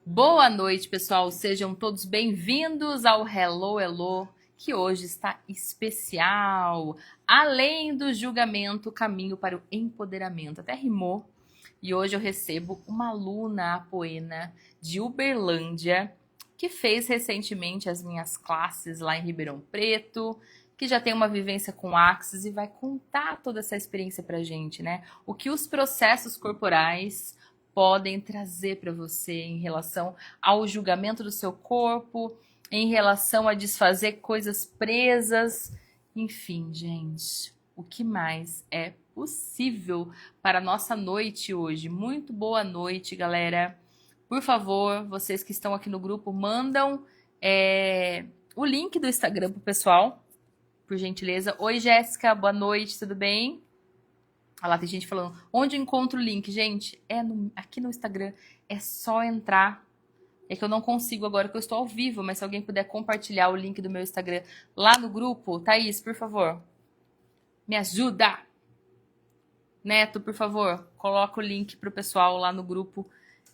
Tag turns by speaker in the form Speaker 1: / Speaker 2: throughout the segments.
Speaker 1: Boa noite, pessoal. Sejam todos bem-vindos ao Hello Hello, que hoje está especial. Além do julgamento, caminho para o empoderamento. Até rimou. E hoje eu recebo uma aluna apoena de Uberlândia, que fez recentemente as minhas classes lá em Ribeirão Preto, que já tem uma vivência com Axis e vai contar toda essa experiência pra gente, né? O que os processos corporais podem trazer para você em relação ao julgamento do seu corpo, em relação a desfazer coisas presas, enfim, gente, o que mais é possível para a nossa noite hoje? Muito boa noite, galera. Por favor, vocês que estão aqui no grupo, mandam o link do Instagram pro pessoal, por gentileza. Oi, Jéssica, boa noite, tudo bem? Olha lá, tem gente falando, onde eu encontro o link? Gente, aqui no Instagram, é só entrar. É que eu não consigo agora que eu estou ao vivo, mas se alguém puder compartilhar o link do meu Instagram lá no grupo, Thaís, por favor, me ajuda! Neto, por favor, coloca o link pro pessoal lá no grupo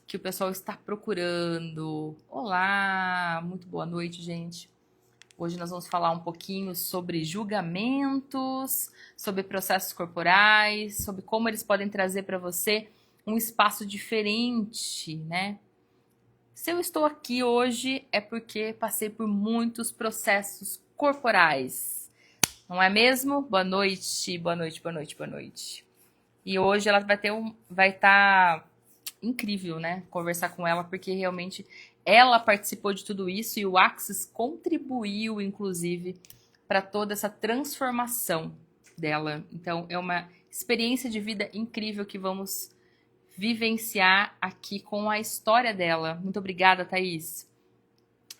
Speaker 1: que o pessoal está procurando. Olá, muito boa noite, gente. Hoje nós vamos falar um pouquinho sobre julgamentos, sobre processos corporais, sobre como eles podem trazer para você um espaço diferente, né? Se eu estou aqui hoje é porque passei por muitos processos corporais, não é mesmo? Boa noite, boa noite, boa noite, boa noite. E hoje ela vai estar incrível, né? Conversar com ela, porque realmente ela participou de tudo isso e o Axis contribuiu, inclusive, para toda essa transformação dela. Então, é uma experiência de vida incrível que vamos vivenciar aqui com a história dela. Muito obrigada, Thaís.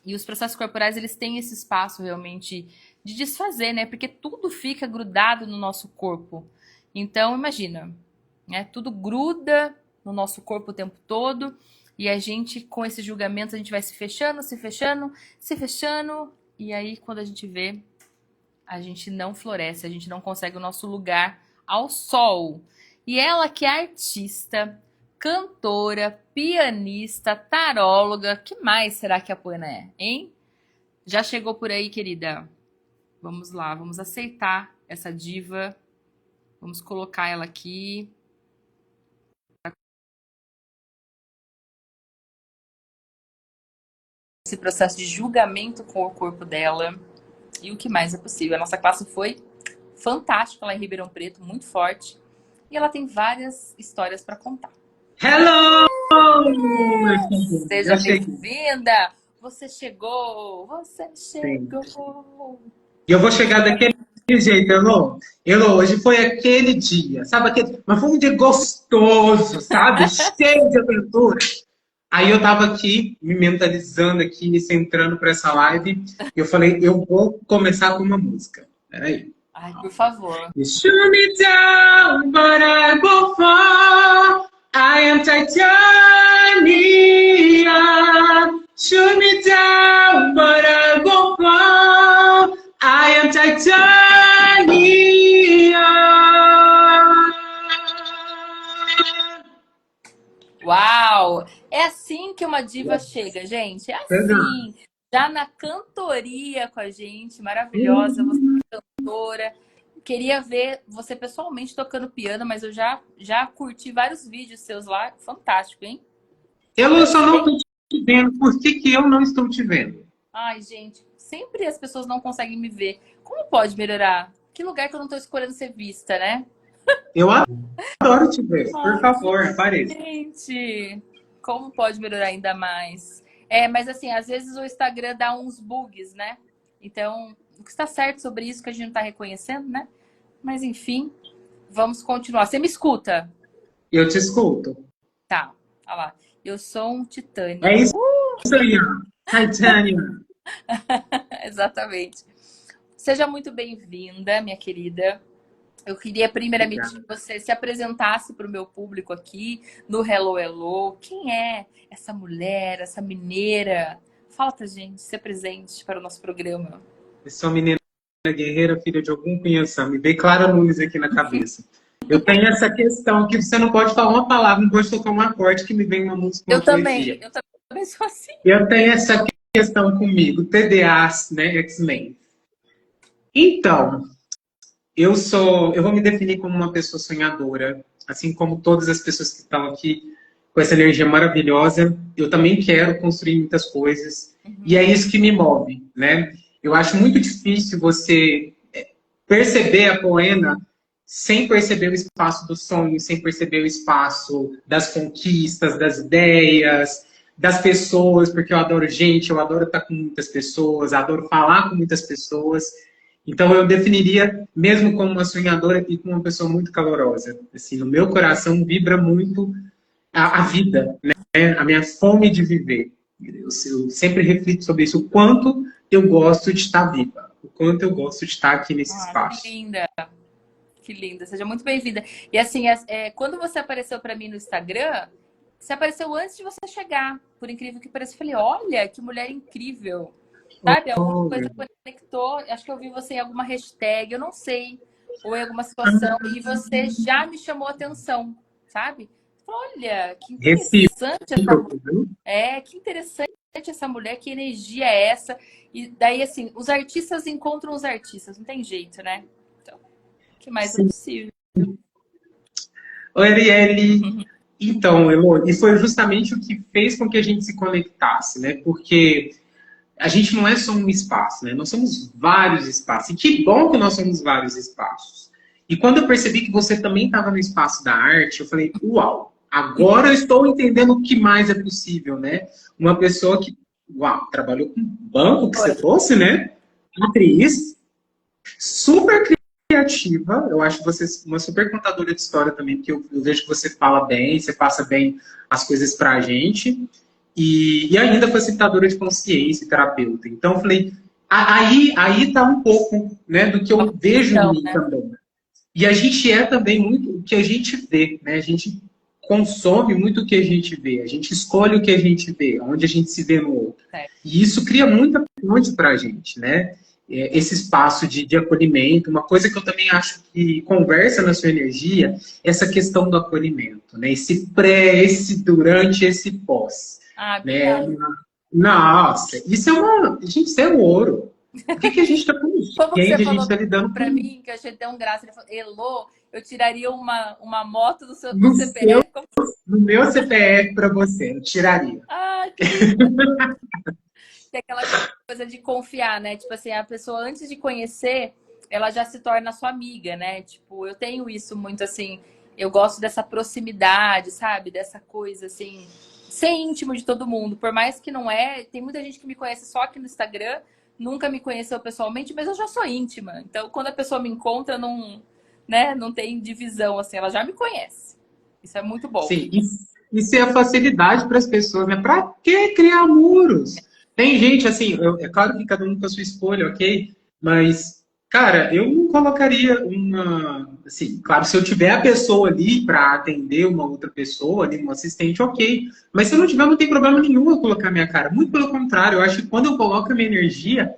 Speaker 1: E os processos corporais, eles têm esse espaço realmente de desfazer, né? Porque tudo fica grudado no nosso corpo. Então, imagina, né? Tudo gruda no nosso corpo o tempo todo. E a gente, com esse julgamento, a gente vai se fechando, se fechando, se fechando. E aí, quando a gente vê, a gente não floresce, a gente não consegue o nosso lugar ao sol. E ela que é artista, cantora, pianista, taróloga, que mais será que a Poena é, hein? Já chegou por aí, querida? Vamos lá, vamos aceitar essa diva. Vamos colocar ela aqui. Esse processo de julgamento com o corpo dela e o que mais é possível. A nossa classe foi fantástica lá em Ribeirão Preto, muito forte. E ela tem várias histórias para contar.
Speaker 2: Hello!
Speaker 1: Seja bem-vinda! Você chegou! Você chegou!
Speaker 2: Sim. E eu vou chegar daquele jeito, Elô. Elô, hoje foi aquele dia, sabe? Mas foi um dia gostoso, sabe? Cheio de aventura. Aí eu tava aqui, me mentalizando aqui, me centrando para essa live. E eu falei, eu vou começar com uma música. Peraí.
Speaker 1: Ai, por favor.
Speaker 2: You shoot me down, but I won't fall. I am titanium. Shoot me down, but I won't fall. I am titanium.
Speaker 1: Uau! É assim que uma diva chega, gente. É assim. Já na cantoria com a gente, maravilhosa. Você é cantora. Queria ver você pessoalmente tocando piano, mas eu já curti vários vídeos seus lá. Fantástico, hein?
Speaker 2: Eu só não estou te vendo. Por que eu não estou te vendo?
Speaker 1: Ai, gente, sempre as pessoas não conseguem me ver. Como pode melhorar? Que lugar que eu não estou escolhendo ser vista, né?
Speaker 2: Eu adoro te ver. Por favor, apareça.
Speaker 1: Gente, como pode melhorar ainda mais? Mas assim, às vezes o Instagram dá uns bugs, né? Então, o que está certo sobre isso que a gente não está reconhecendo, né? Mas enfim, vamos continuar. Você me escuta?
Speaker 2: Eu te escuto.
Speaker 1: Tá, olha lá. Eu sou um titânio.
Speaker 2: É isso aí, ó. Titânio.
Speaker 1: Exatamente. Seja muito bem-vinda, minha querida. Eu queria primeiramente que você se apresentasse para o meu público aqui no Hello Hello. Quem é essa mulher, essa mineira? Fala pra gente, se apresente para o nosso programa.
Speaker 2: Eu sou menina guerreira, filha de algum Cunhaçã. Me dei clara luz aqui na cabeça. Eu tenho essa questão que você não pode falar uma palavra, não pode tocar um acorde que me vem uma música.
Speaker 1: Eu também também sou assim.
Speaker 2: Eu tenho essa questão comigo, TDA, né, X-Men. Então, eu vou me definir como uma pessoa sonhadora, assim como todas as pessoas que estão aqui com essa energia maravilhosa. Eu também quero construir muitas coisas e é isso que me move, né? Eu acho muito difícil você perceber a Poena sem perceber o espaço do sonho, sem perceber o espaço das conquistas, das ideias, das pessoas, porque eu adoro gente, eu adoro estar com muitas pessoas, adoro falar com muitas pessoas. Então eu definiria, mesmo como uma sonhadora e como uma pessoa muito calorosa. Assim, no meu coração vibra muito a vida, né? A minha fome de viver. Eu sempre reflito sobre isso, o quanto eu gosto de estar viva, o quanto eu gosto de estar aqui nesse espaço.
Speaker 1: Que linda. Que linda, seja muito bem-vinda. E assim, quando você apareceu para mim no Instagram, você apareceu antes de você chegar. Por incrível que pareça, eu falei, olha, que mulher incrível. Sabe, alguma coisa conectou. Acho que eu vi você em alguma hashtag, eu não sei. Ou em alguma situação. E você já me chamou a atenção, sabe? Olha, que interessante essa mulher. Que interessante essa mulher, que energia é essa? E daí, assim, os artistas encontram os artistas, não tem jeito, né? Que mais é possível.
Speaker 2: Oi, Arielle. Então, Elo, e foi justamente o que fez com que a gente se conectasse, né? Porque a gente não é só um espaço, né? Nós somos vários espaços. E que bom que nós somos vários espaços. E quando eu percebi que você também estava no espaço da arte, eu falei, uau, agora eu estou entendendo o que mais é possível, né? Uma pessoa que, uau, trabalhou com banco que você trouxe, né? Atriz, super criativa, eu acho você uma super contadora de história também, porque eu vejo que você fala bem, você passa bem as coisas pra gente, e ainda facilitadora de consciência e terapeuta. Então, eu falei, aí tá um pouco, né, do que eu vejo em mim, né? Também. E a gente é também muito o que a gente vê, né? A gente consome muito o que a gente vê, a gente escolhe o que a gente vê, onde a gente se vê no outro. E isso cria muita ponte pra gente, né? Esse espaço de acolhimento, uma coisa que eu também acho que conversa na sua energia, essa questão do acolhimento, né? Esse pré, esse durante, esse pós. Né? Nossa, isso é gente, isso é ouro. O que a gente está construindo?
Speaker 1: Como
Speaker 2: que
Speaker 1: você
Speaker 2: a gente está lidando
Speaker 1: para
Speaker 2: com...
Speaker 1: mim, que eu achei tão graça, ele falou, Elo, eu tiraria uma moto do seu do CPF.
Speaker 2: No meu CPF para você, eu tiraria.
Speaker 1: Ah, que lindo. Tem aquela coisa de confiar, né? Tipo assim, a pessoa antes de conhecer, ela já se torna sua amiga, né? Tipo, eu tenho isso muito assim, eu gosto dessa proximidade, sabe? Dessa coisa assim, ser íntimo de todo mundo. Por mais que não é, tem muita gente que me conhece só aqui no Instagram, nunca me conheceu pessoalmente, mas eu já sou íntima. Então, quando a pessoa me encontra, não, né, não tem divisão, assim, ela já me conhece. Isso é muito bom.
Speaker 2: Sim, isso é a facilidade para as pessoas, né? Para que criar muros? Tem gente, assim, é claro que cada um com a sua escolha, ok? Mas, cara, eu não colocaria uma... Assim, claro, se eu tiver a pessoa ali para atender uma outra pessoa, ali, um assistente, ok. Mas se eu não tiver, não tem problema nenhum eu colocar minha cara. Muito pelo contrário, eu acho que quando eu coloco a minha energia,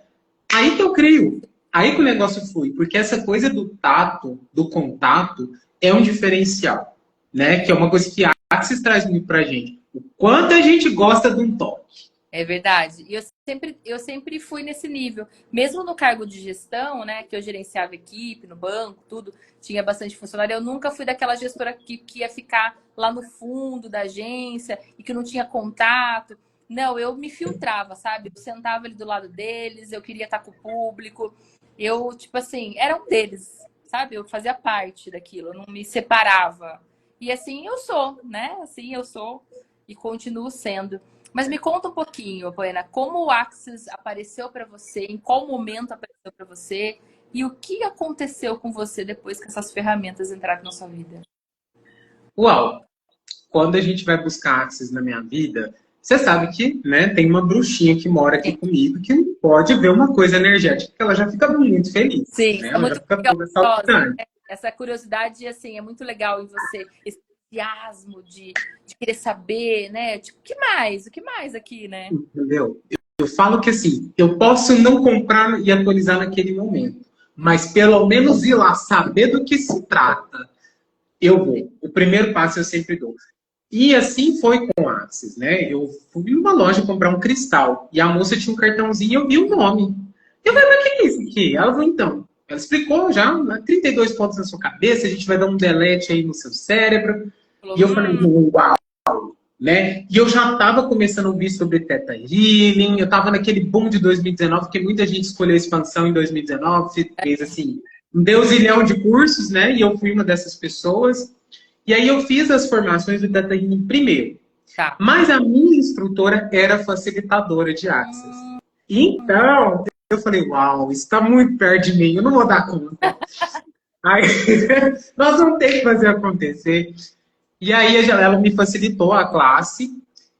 Speaker 2: aí que eu crio. Aí que o negócio flui. Porque essa coisa do tato, do contato, é um diferencial, né? Que é uma coisa que a Axis traz muito pra gente. O quanto a gente gosta de um toque.
Speaker 1: É verdade. E eu sempre fui nesse nível. Mesmo no cargo de gestão, né? Que eu gerenciava equipe no banco, tudo, tinha bastante funcionário. Eu nunca fui daquela gestora que ia ficar lá no fundo da agência e que não tinha contato. Não, eu me filtrava, sabe? Eu sentava ali do lado deles, eu queria estar com o público. Eu, tipo assim, era um deles, sabe? Eu fazia parte daquilo, eu não me separava. E assim eu sou, né? Assim eu sou e continuo sendo. Mas me conta um pouquinho, Poena, como o Axis apareceu para você, em qual momento apareceu para você e o que aconteceu com você depois que essas ferramentas entraram na sua vida?
Speaker 2: Uau! Quando a gente vai buscar Axis na minha vida, você sabe que, né, tem uma bruxinha que mora aqui comigo que não pode ver uma coisa energética, que ela já fica muito feliz.
Speaker 1: Sim,
Speaker 2: né?
Speaker 1: é
Speaker 2: Ela
Speaker 1: muito
Speaker 2: já fica toda saltitante.
Speaker 1: Essa curiosidade, assim, é muito legal em você. Esse entusiasmo de querer saber, né? Tipo, o que mais? O que mais aqui, né?
Speaker 2: Entendeu? Eu falo que assim, eu posso não comprar e atualizar naquele momento, mas pelo menos ir lá saber do que se trata. Eu vou. O primeiro passo eu sempre dou. E assim foi com o Axis, né? Eu fui numa loja comprar um cristal e a moça tinha um cartãozinho e eu vi o nome. Eu falei, mas o que é isso aqui? Ela falou, então, ela explicou já, né? 32 pontos na sua cabeça, a gente vai dar um delete aí no seu cérebro.
Speaker 1: Falou,
Speaker 2: E eu falei, uau, né? E eu já estava começando a ouvir sobre Theta Healing, eu estava naquele boom de 2019, porque muita gente escolheu a expansão em 2019, fez assim, um deusilhão de cursos, né? E eu fui uma dessas pessoas. E aí eu fiz as formações do Theta Healing primeiro.
Speaker 1: tá.
Speaker 2: Mas a minha instrutora era facilitadora de Access. Então, eu falei, uau, isso está muito perto de mim, eu não vou dar conta. Aí, nós vamos ter que fazer acontecer. E aí ela me facilitou a classe,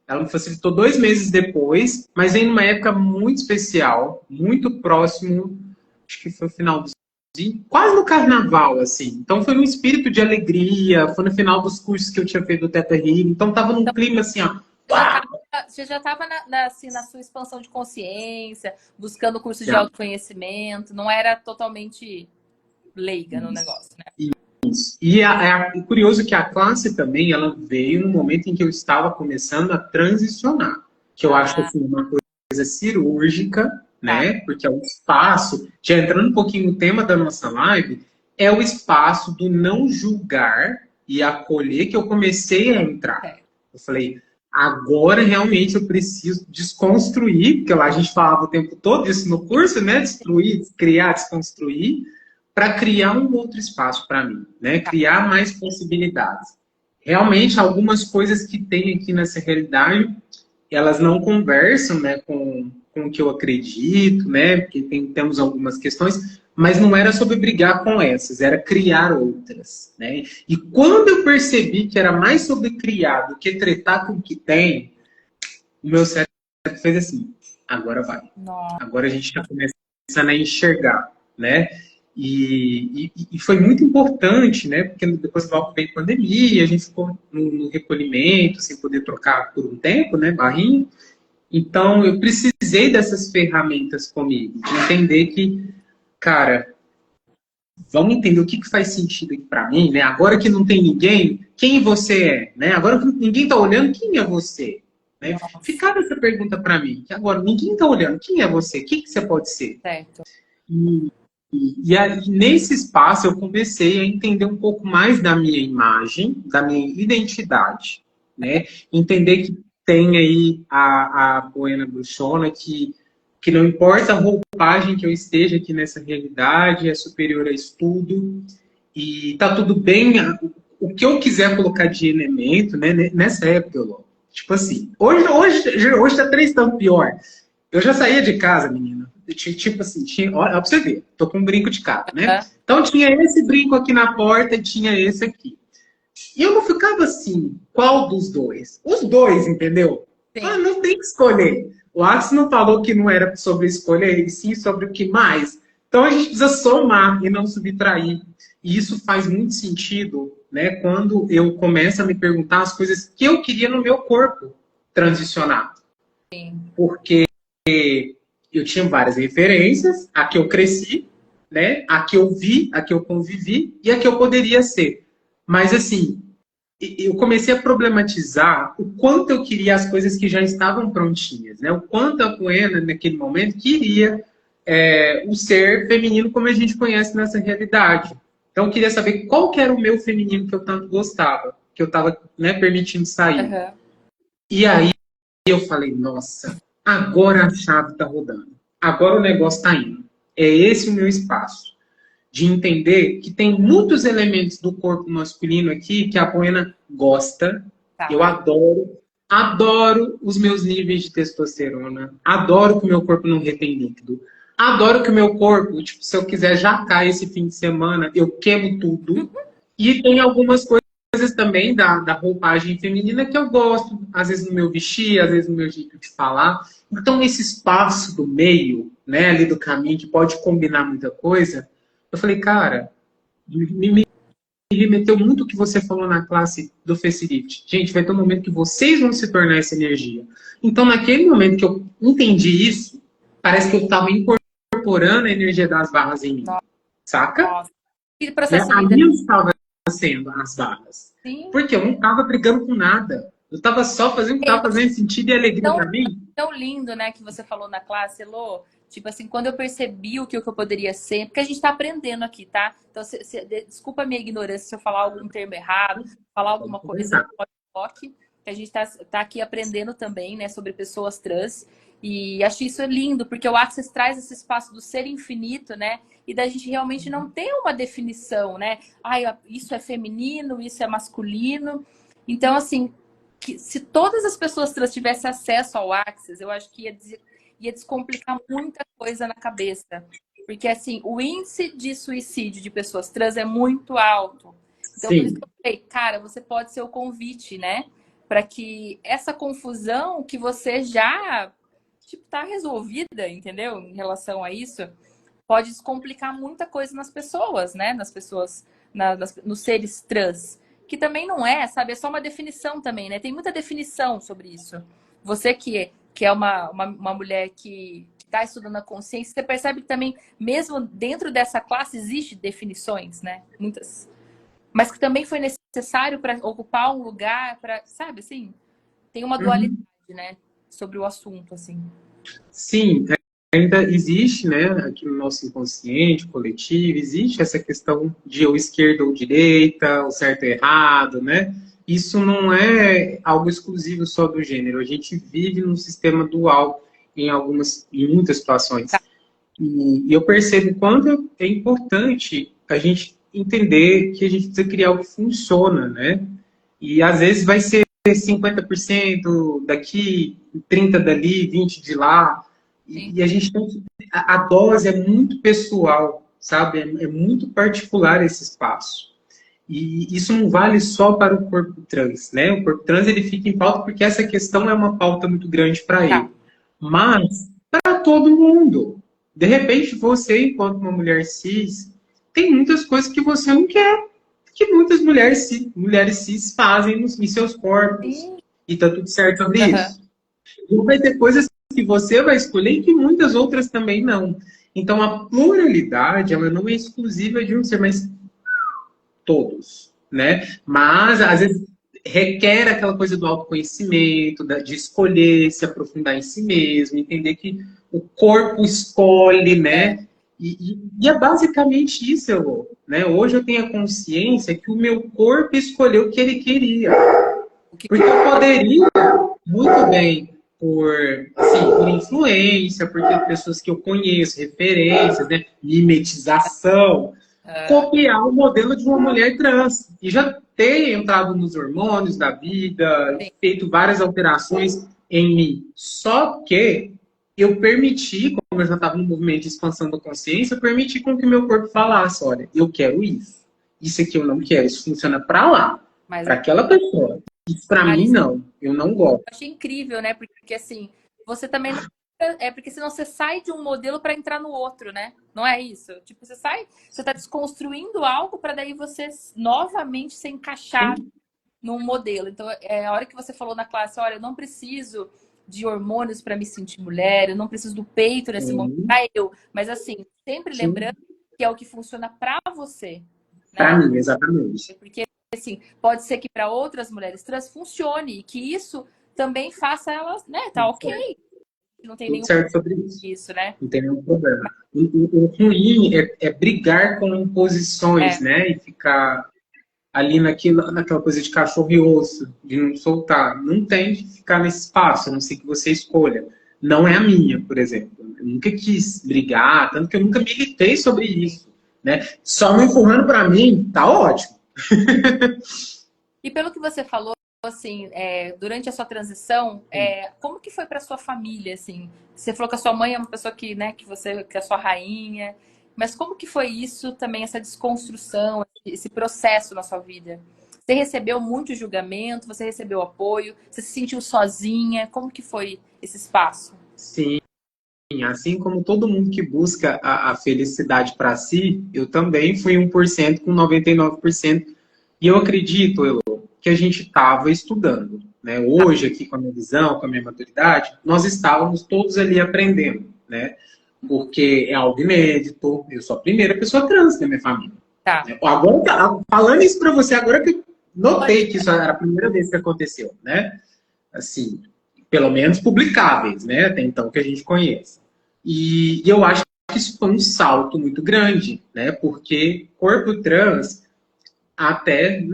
Speaker 2: ela me facilitou 2 meses depois, mas em uma época muito especial, muito próximo, acho que foi o final do quase no carnaval, assim. Então foi um espírito de alegria, foi no final dos cursos que eu tinha feito do Theta Healing, então tava num clima assim, ó.
Speaker 1: Você já estava assim, na sua expansão de consciência, buscando curso de
Speaker 2: Já.
Speaker 1: autoconhecimento, não era totalmente leiga no negócio, né?
Speaker 2: E é curioso que a classe também, ela veio no momento em que eu estava começando a transicionar, que eu acho assim, uma coisa cirúrgica, né? Porque é o espaço, já entrando um pouquinho no tema da nossa live, é o espaço do não julgar e acolher que eu comecei a entrar. Eu falei, agora realmente eu preciso desconstruir, porque lá a gente falava o tempo todo isso no curso, né? Destruir, criar, desconstruir, para criar um outro espaço para mim, né? Criar mais possibilidades. Realmente, algumas coisas que tem aqui nessa realidade, elas não conversam, né, com o que eu acredito, né? Porque temos algumas questões, mas não era sobre brigar com essas, era criar outras, né? E quando eu percebi que era mais sobre criar do que tretar com o que tem, o meu cérebro fez assim, agora vai.
Speaker 1: Nossa.
Speaker 2: Agora a gente está começando a enxergar, né? E foi muito importante, né? Porque depois logo veio a pandemia, a gente ficou no recolhimento, sem poder trocar por um tempo, né? Barrinho. Então, eu precisei dessas ferramentas comigo, de entender que, cara, vamos entender o que faz sentido aqui para mim, né? Agora que não tem ninguém, quem você é, né? Agora que ninguém está olhando, quem é você? Né? Ficava essa pergunta para mim, que agora ninguém está olhando, quem é você? O que você pode ser?
Speaker 1: Certo.
Speaker 2: E aí, nesse espaço, eu comecei a entender um pouco mais da minha imagem, da minha identidade, né? Entender que tem aí a Buena Bruxona, que não importa a roupagem que eu esteja aqui nessa realidade, é superior a estudo, e tá tudo bem. O que eu quiser colocar de elemento, né? Nessa época, tipo assim, hoje tá 3 tão pior. Eu já saía de casa, menina. Tipo assim, olha pra você ver, tô com um brinco de casa, né? Então tinha esse brinco aqui na porta e tinha esse aqui. E eu não ficava assim, qual dos dois? Os dois, entendeu? Ah, não tem que escolher. O Axis não falou que não era sobre escolher, e sim sobre o que mais. Então a gente precisa somar e não subtrair. E isso faz muito sentido, né? Quando eu começo a me perguntar as coisas que eu queria no meu corpo transicionar.
Speaker 1: Sim.
Speaker 2: Porque eu tinha várias referências, a que eu cresci, né? A que eu vi, a que eu convivi e a que eu poderia ser. Mas assim, eu comecei a problematizar o quanto eu queria as coisas que já estavam prontinhas, né? O quanto a Buena, naquele momento, queria o ser feminino como a gente conhece nessa realidade. Então, eu queria saber qual que era o meu feminino que eu tanto gostava, que eu estava, né, permitindo sair.
Speaker 1: Uhum.
Speaker 2: E aí eu falei, nossa, agora a chave está rodando. Agora o negócio está indo. É esse o meu espaço. De entender que tem muitos elementos do corpo masculino aqui que a Buena gosta. Eu adoro os meus níveis de testosterona. Adoro que o meu corpo não retém líquido. Adoro que o meu corpo, tipo, se eu quiser jacar esse fim de semana, eu queimo tudo. E tem algumas coisas também da roupagem feminina que eu gosto, às vezes no meu vestir, às vezes no meu jeito de falar. Então, esse espaço do meio, né, ali do caminho, que pode combinar muita coisa, eu falei, cara, me remeteu muito o que você falou na classe do Facelift. Gente, vai ter um momento que vocês vão se tornar essa energia. Então, naquele momento que eu entendi isso, parece que eu estava incorporando a energia das barras em mim. Saca?
Speaker 1: Nossa. Que processo
Speaker 2: Ali eu estava sendo as barras.
Speaker 1: Sim.
Speaker 2: Porque eu não tava brigando com nada. Eu tava só fazendo o que tava fazendo sentido e alegria
Speaker 1: Tão,
Speaker 2: pra mim.
Speaker 1: tão lindo, né, que você falou na classe, Elô. Tipo assim, quando eu percebi o que eu poderia ser, porque a gente tá aprendendo aqui, tá? Então, desculpa a minha ignorância se eu falar algum termo errado, falar
Speaker 2: Pode
Speaker 1: alguma coisa,
Speaker 2: comentar.
Speaker 1: pode toque, que a gente tá aqui aprendendo também, né, sobre pessoas trans. E acho isso lindo, porque o Access traz esse espaço do ser infinito, né? E da gente realmente não ter uma definição, né? Ah, isso é feminino, isso é masculino. Então, assim, que se todas as pessoas trans tivessem acesso ao Access, eu acho que ia descomplicar muita coisa na cabeça. Porque, assim, o índice de suicídio de pessoas trans é muito alto. Então, por isso
Speaker 2: Sim.
Speaker 1: que eu falei, cara, você pode ser o convite, né? Para que essa confusão que você já, tipo, tá resolvida, entendeu? Em relação a isso, pode descomplicar muita coisa nas pessoas, né? Nas pessoas, nos seres trans. Que também não é, sabe? É só uma definição também, né? Tem muita definição sobre isso. Você que é uma mulher que está estudando a consciência, você percebe que também, mesmo dentro dessa classe, existe definições, né? Muitas. Mas que também foi necessário para ocupar um lugar, para, sabe, assim? Tem uma dualidade,
Speaker 2: Uhum.
Speaker 1: né? Sobre o assunto, assim.
Speaker 2: Sim, ainda existe, né, aqui no nosso inconsciente coletivo, existe essa questão de ou esquerda ou direita, o certo e errado, né? Isso não é algo exclusivo só do gênero. A gente vive num sistema dual em muitas situações. E eu percebo quanto é importante a gente entender que a gente precisa criar o que funciona, né? E às vezes vai ser 50% daqui, 30 dali, 20 de lá.
Speaker 1: Sim.
Speaker 2: E a gente tem que. A dose é muito pessoal, sabe? É muito particular esse espaço. E isso não vale só para o corpo trans, né? O corpo trans ele fica em pauta porque essa questão é uma pauta muito grande para
Speaker 1: Tá.
Speaker 2: ele. Mas para todo mundo. De repente, você, enquanto uma mulher cis, tem muitas coisas que você não quer, que muitas mulheres cis fazem em seus corpos.
Speaker 1: Sim.
Speaker 2: E tá tudo certo sobre
Speaker 1: Aham.
Speaker 2: isso. E vai ter coisas que você vai escolher e que muitas outras também não. Então, a pluralidade, ela não é exclusiva de um ser, mas todos, né? Mas, às vezes, requer aquela coisa do autoconhecimento, de escolher, se aprofundar em si mesmo, entender que o corpo escolhe,
Speaker 1: É.
Speaker 2: né? E é basicamente isso, né? Hoje eu tenho a consciência que o meu corpo escolheu o que ele queria.
Speaker 1: O que...
Speaker 2: Porque eu poderia, muito bem, por influência, porque pessoas que eu conheço, referências, né? Mimetização,
Speaker 1: Ah,
Speaker 2: copiar o modelo de uma mulher trans. E já ter entrado nos hormônios da vida,
Speaker 1: sim.
Speaker 2: feito várias alterações em mim. Só que eu permiti, como eu já estava no movimento de expansão da consciência, eu permiti com que o meu corpo falasse, olha, eu quero isso. Isso aqui eu não quero. Isso funciona para lá,
Speaker 1: Mas
Speaker 2: para aquela pessoa. Isso para mim
Speaker 1: Alice,
Speaker 2: não. Eu não gosto.
Speaker 1: eu achei incrível, né? Porque assim, você também não. É porque senão você sai de um modelo para entrar no outro, né? Não é isso? Tipo, você sai, você tá desconstruindo algo para daí você novamente ser encaixado
Speaker 2: Sim,
Speaker 1: num modelo. Então, a hora que você falou na classe, olha, eu não preciso de hormônios para me sentir mulher, eu não preciso do peito nesse momento,
Speaker 2: sim,
Speaker 1: pra eu. Mas assim, sempre lembrando
Speaker 2: sim.
Speaker 1: que é o que funciona para você,
Speaker 2: Para
Speaker 1: né?
Speaker 2: mim, exatamente.
Speaker 1: Porque, assim, pode ser que para outras mulheres trans funcione e que isso também faça elas, né? Tá
Speaker 2: Tudo
Speaker 1: ok,
Speaker 2: certo,
Speaker 1: não tem
Speaker 2: tudo
Speaker 1: nenhum
Speaker 2: certo sobre isso.
Speaker 1: isso, né?
Speaker 2: Não tem nenhum problema. O ruim é brigar com imposições,
Speaker 1: É,
Speaker 2: né? E ficar ali naquela coisa de cachorro e osso, de não soltar. Não tem que ficar nesse espaço, a não ser que você escolha. Não é a minha, por exemplo. Eu nunca quis brigar, tanto que eu nunca militei sobre
Speaker 1: sim.
Speaker 2: isso. Né? Só me empurrando para mim, tá ótimo.
Speaker 1: E pelo que você falou, assim, durante a sua transição, como que foi para sua família, assim? Você falou que a sua mãe é uma pessoa que, né, que é a sua rainha, mas como que foi isso também, essa desconstrução, esse processo na sua vida? Você recebeu muito julgamento, você recebeu apoio, você se sentiu sozinha? Como que foi esse espaço?
Speaker 2: Sim, assim como todo mundo que busca a felicidade para si, eu também fui 1% com 99%. E eu acredito, Elo, que a gente estava estudando. Né? Hoje, aqui com a minha visão, com a minha maturidade, nós estávamos todos ali aprendendo. Né? Porque é algo inédito. Eu sou a primeira pessoa trans da minha família.
Speaker 1: Tá.
Speaker 2: Né? Agora, falando isso para você, agora que notei que isso era a primeira vez que aconteceu, né? Assim, pelo menos publicáveis, né? Até então que a gente conhece. E eu acho que isso foi um salto muito grande, né? Porque corpo trans até,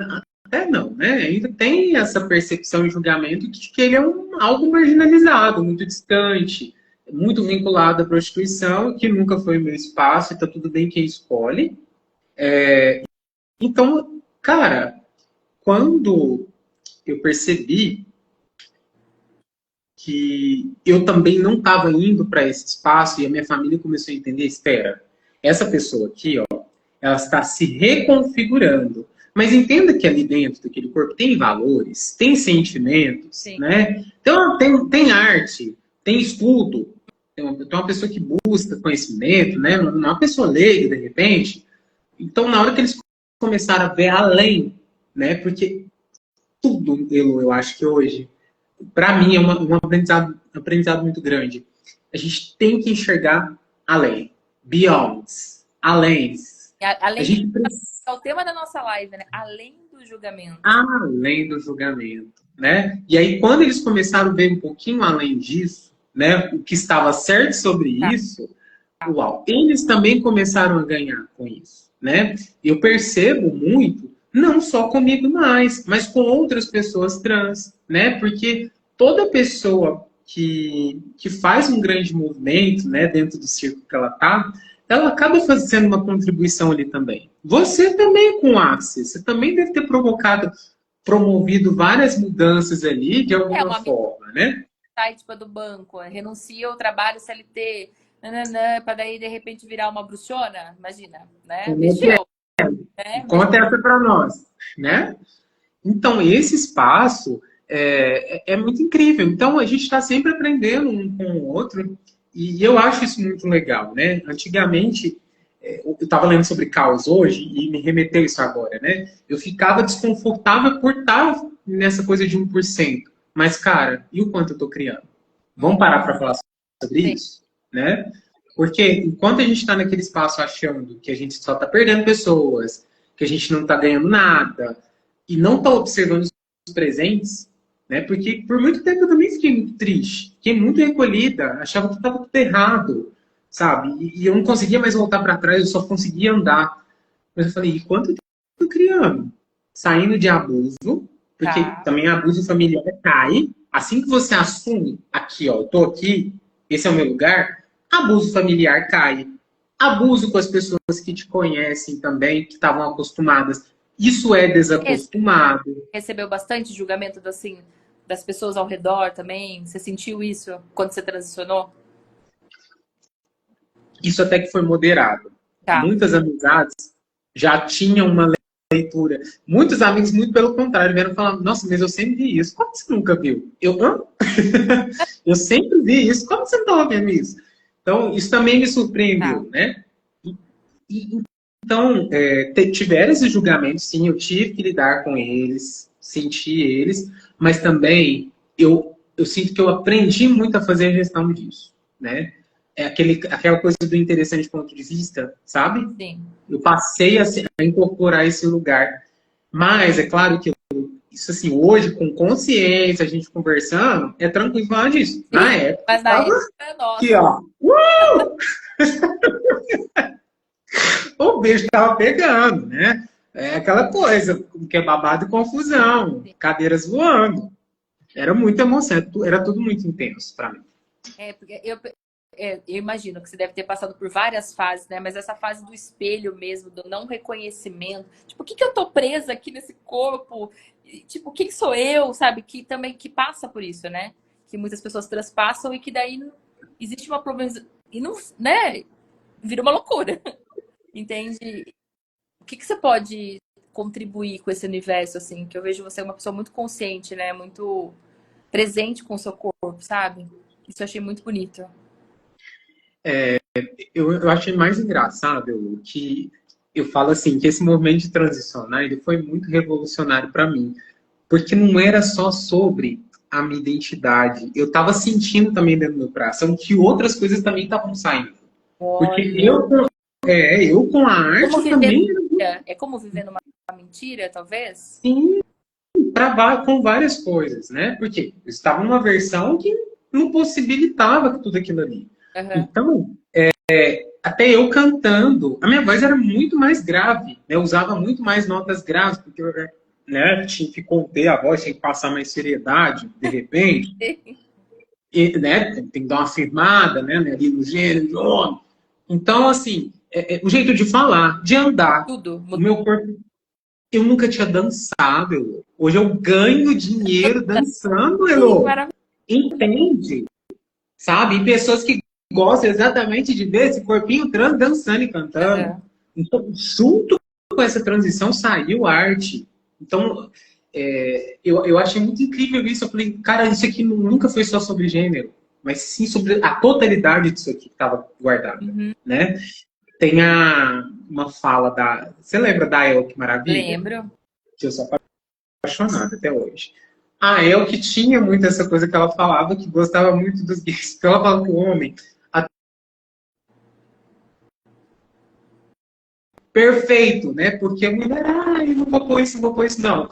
Speaker 2: até não, né? Ainda tem essa percepção e julgamento de que ele é algo marginalizado, muito distante, muito vinculado à prostituição, que nunca foi o meu espaço, e tá tudo bem quem escolhe. Então, cara, quando eu percebi que eu também não estava indo para esse espaço e a minha família começou a entender, espera, essa pessoa aqui, ó, ela está se reconfigurando. Mas entenda que ali dentro daquele corpo tem valores, tem sentimentos,
Speaker 1: Sim.
Speaker 2: né? Então tem arte, tem estudo, tem uma pessoa que busca conhecimento, né? Não é uma pessoa leiga, de repente. Então, na hora que eles começaram a ver além, né? Porque tudo, eu acho que hoje, para mim, é um aprendizado muito grande. A gente tem que enxergar além. Beyond. Além. A
Speaker 1: Além
Speaker 2: gente
Speaker 1: de
Speaker 2: precisa
Speaker 1: é o tema da nossa live, né? Além do julgamento.
Speaker 2: além do julgamento, né? E aí, quando eles começaram a ver um pouquinho além disso, né? O que estava certo sobre
Speaker 1: Tá.
Speaker 2: isso, uau, eles também começaram a ganhar com isso, né? Eu percebo muito, não só comigo mais, mas com outras pessoas trans, né? Porque toda pessoa que faz um grande movimento, né, dentro do círculo que ela acaba fazendo uma contribuição ali também. Você também com o Axis, você também deve ter promovido várias mudanças ali de
Speaker 1: É
Speaker 2: alguma
Speaker 1: uma
Speaker 2: forma, né?
Speaker 1: tipo do banco, renuncia ao trabalho CLT, para daí de repente virar uma bruxona, imagina, né?
Speaker 2: Como é que é?
Speaker 1: Mexeu, né?
Speaker 2: Conta essa para nós, né? Então, esse espaço é muito incrível. Então, a gente está sempre aprendendo um com o outro, e eu acho isso muito legal, né? Antigamente, eu estava lendo sobre caos hoje, e me remeteu isso agora, né? Eu ficava desconfortável por estar nessa coisa de 1%. Mas, cara, e o quanto eu estou criando? Vamos parar para falar sobre
Speaker 1: Sim.
Speaker 2: isso, né? Porque enquanto a gente está naquele espaço achando que a gente só está perdendo pessoas, que a gente não está ganhando nada, e não está observando os presentes, né? Porque por muito tempo eu também fiquei muito triste, fiquei muito recolhida, achava que estava tudo errado, sabe? E eu não conseguia mais voltar para trás, eu só conseguia andar. Mas eu falei, e quanto tempo eu tô criando? Saindo de abuso, porque
Speaker 1: Tá.
Speaker 2: também abuso familiar cai. Assim que você assume, aqui, ó, eu tô aqui, esse é o meu lugar, abuso familiar cai. Abuso com as pessoas que te conhecem também, que estavam acostumadas. Isso é desacostumado.
Speaker 1: Recebeu bastante julgamento assim, das pessoas ao redor também? Você sentiu isso quando você transicionou?
Speaker 2: Isso até que foi moderado.
Speaker 1: Tá.
Speaker 2: Muitas amizades já tinham uma leitura. Muitos amigos, muito pelo contrário, vieram falar: nossa, mas eu sempre vi isso. Como você nunca viu? Hã? Eu sempre vi isso. Como você não estava vendo isso? Então, isso também me surpreendeu,
Speaker 1: Tá.
Speaker 2: né? Então, tiveram esses julgamentos, sim, eu tive que lidar com eles, senti eles, mas também eu sinto que eu aprendi muito a fazer a gestão disso, né? É aquela coisa do interessante ponto de vista, sabe?
Speaker 1: Sim.
Speaker 2: Eu passei a incorporar esse lugar. Mas é claro que isso assim, hoje, com consciência, a gente conversando, é tranquilo falar disso. Na
Speaker 1: Sim,
Speaker 2: época,
Speaker 1: mas na
Speaker 2: tava
Speaker 1: época,
Speaker 2: aqui,
Speaker 1: nossa.
Speaker 2: ó. O bicho tava pegando, né? É aquela coisa, que é babado e confusão, cadeiras voando. Era muita emoção, era tudo muito intenso para mim.
Speaker 1: Porque eu imagino que você deve ter passado por várias fases, né? Mas essa fase do espelho mesmo, do não reconhecimento. Tipo, o que eu tô presa aqui nesse corpo? Tipo, quem sou eu, sabe? Que também que passa por isso, né? Que muitas pessoas transpassam e que daí existe uma problema. E não, né? Vira uma loucura. Entende? O que você pode contribuir com esse universo, assim? Que eu vejo você uma pessoa muito consciente, né? Muito presente com o seu corpo, sabe? Isso eu achei muito bonito.
Speaker 2: Eu achei mais engraçado que eu falo assim, que esse movimento de transição, né, ele foi muito revolucionário para mim, porque não era só sobre a minha identidade. Eu estava sentindo também dentro do meu coração que outras coisas também estavam saindo. Porque
Speaker 1: Olha.
Speaker 2: eu com a
Speaker 1: Como
Speaker 2: arte
Speaker 1: viver
Speaker 2: também
Speaker 1: numa mentira? É como viver numa mentira, talvez?
Speaker 2: sim, com várias coisas, né? Porque eu estava numa versão que não possibilitava tudo aquilo ali.
Speaker 1: Aham.
Speaker 2: Então, até eu cantando, a minha voz era muito mais grave, né? Eu usava muito mais notas graves, porque eu, né, tinha que conter a voz, tinha que passar mais seriedade, de repente. E, né, tem que dar uma firmada, né, ali no gênero, de homem. Então, assim, o jeito de falar, de andar,
Speaker 1: Tudo.
Speaker 2: o meu corpo. Eu nunca tinha dançado, Elô. Hoje eu ganho dinheiro dançando, Elô.
Speaker 1: Maravilhoso.
Speaker 2: Entende? Sabe? E pessoas que gostam exatamente de ver esse corpinho trans dançando e cantando. Então, junto com essa transição saiu arte. Então, eu achei muito incrível isso. Eu falei, cara, isso aqui nunca foi só sobre gênero, mas sim sobre a totalidade disso aqui que estava guardado, né? Tem uma fala da... Você lembra da El, que maravilha?
Speaker 1: Lembro.
Speaker 2: Que eu sou apaixonado até hoje. A El que tinha muito essa coisa que ela falava, que gostava muito dos gays. Porque ela fala que o homem... Perfeito, né? Porque a mulher, eu não vou pôr isso, não vou pôr isso, não.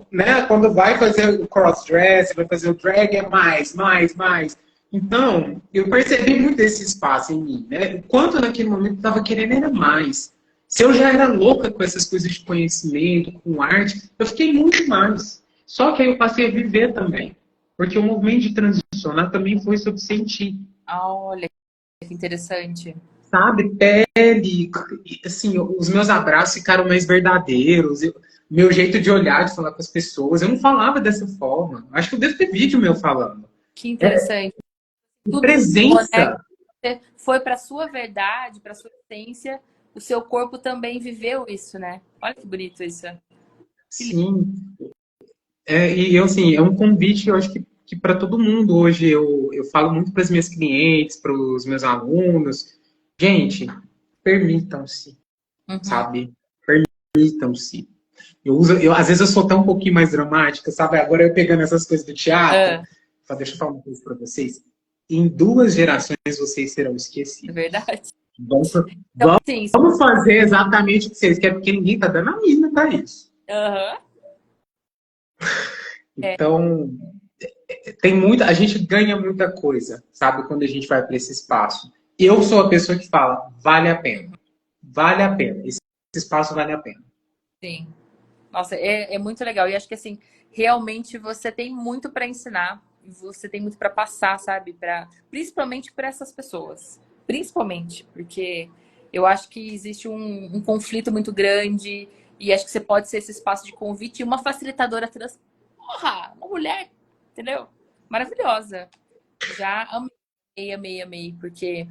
Speaker 2: Né? Quando vai fazer o cross-dress, vai fazer o drag, é mais, mais, mais. Então, eu percebi muito esse espaço em mim, né? O quanto naquele momento eu estava querendo era mais. Se eu já era louca com essas coisas de conhecimento, com arte, eu fiquei muito mais. Só que aí eu passei a viver também. Porque o movimento de transicionar também foi sobre sentir.
Speaker 1: Olha, que interessante.
Speaker 2: Sabe? Pele, assim, os meus abraços ficaram mais verdadeiros. Meu jeito de olhar, de falar com as pessoas, eu não falava dessa forma. Acho que eu devo ter vídeo meu falando.
Speaker 1: Que interessante. Tudo
Speaker 2: Presença.
Speaker 1: né? Você foi para sua verdade, para sua essência, o seu corpo também viveu isso, né? Olha que bonito isso.
Speaker 2: Sim. E eu, assim, é um convite, eu acho que para todo mundo hoje. Eu falo muito para as minhas clientes, para os meus alunos. Gente, permitam-se, sabe? Permitam-se. Às vezes eu sou até um pouquinho mais dramática, sabe? Agora eu pegando essas coisas do teatro, deixa eu falar uma coisa para vocês. Em 2 gerações vocês serão esquecidos.
Speaker 1: É verdade.
Speaker 2: Então, vamos fazer exatamente o que vocês querem, porque ninguém tá dando a mínima para isso. Então, tem muita, a gente ganha muita coisa, sabe? Quando a gente vai para esse espaço. Eu sou a pessoa que fala, vale a pena. Vale a pena. Esse espaço vale a pena.
Speaker 1: Sim. Nossa, é muito legal. E acho que, assim, realmente você tem muito para ensinar. Você tem muito para passar, sabe? Principalmente para essas pessoas. Principalmente. Porque eu acho que existe um conflito muito grande. E acho que você pode ser esse espaço de convite e uma facilitadora trans. Porra! Uma mulher, entendeu? Maravilhosa. Já amei. Porque...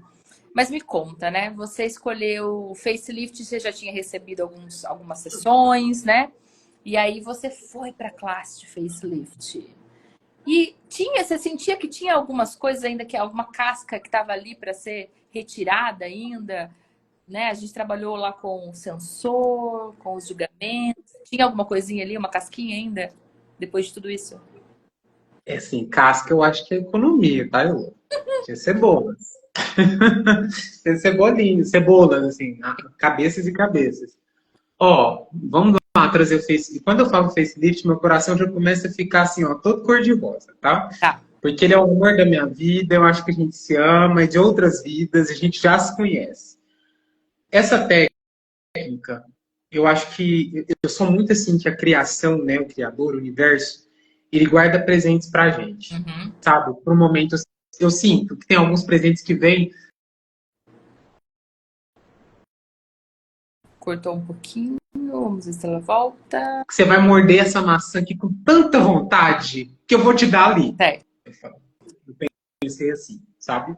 Speaker 1: Mas me conta, né? Você escolheu o facelift, você já tinha recebido algumas sessões, né? E aí você foi para a classe de facelift. E você sentia que tinha algumas coisas ainda, que alguma casca que estava ali para ser retirada ainda, né? A gente trabalhou lá com o sensor, com os julgamentos. Tinha alguma coisinha ali, uma casquinha ainda, depois de tudo isso?
Speaker 2: Assim, casca eu acho que é economia, tá, eu? Tinha cebolas. Tinha cebolas, assim, cabeças e cabeças. Ó, vamos lá trazer o facelift. Quando eu falo facelift, meu coração já começa a ficar assim, ó, todo cor-de-rosa, tá? Porque ele é o amor da minha vida, eu acho que a gente se ama, de outras vidas, a gente já se conhece. Essa técnica, eu acho que eu sou muito assim que a criação, né, o criador, o universo, ele guarda presentes pra gente, sabe? Por um momento eu sinto que tem alguns presentes que vêm.
Speaker 1: Cortou um pouquinho, vamos ver se ela volta.
Speaker 2: Que você vai morder essa maçã aqui com tanta vontade que eu vou te dar ali. Eu pensei assim, sabe?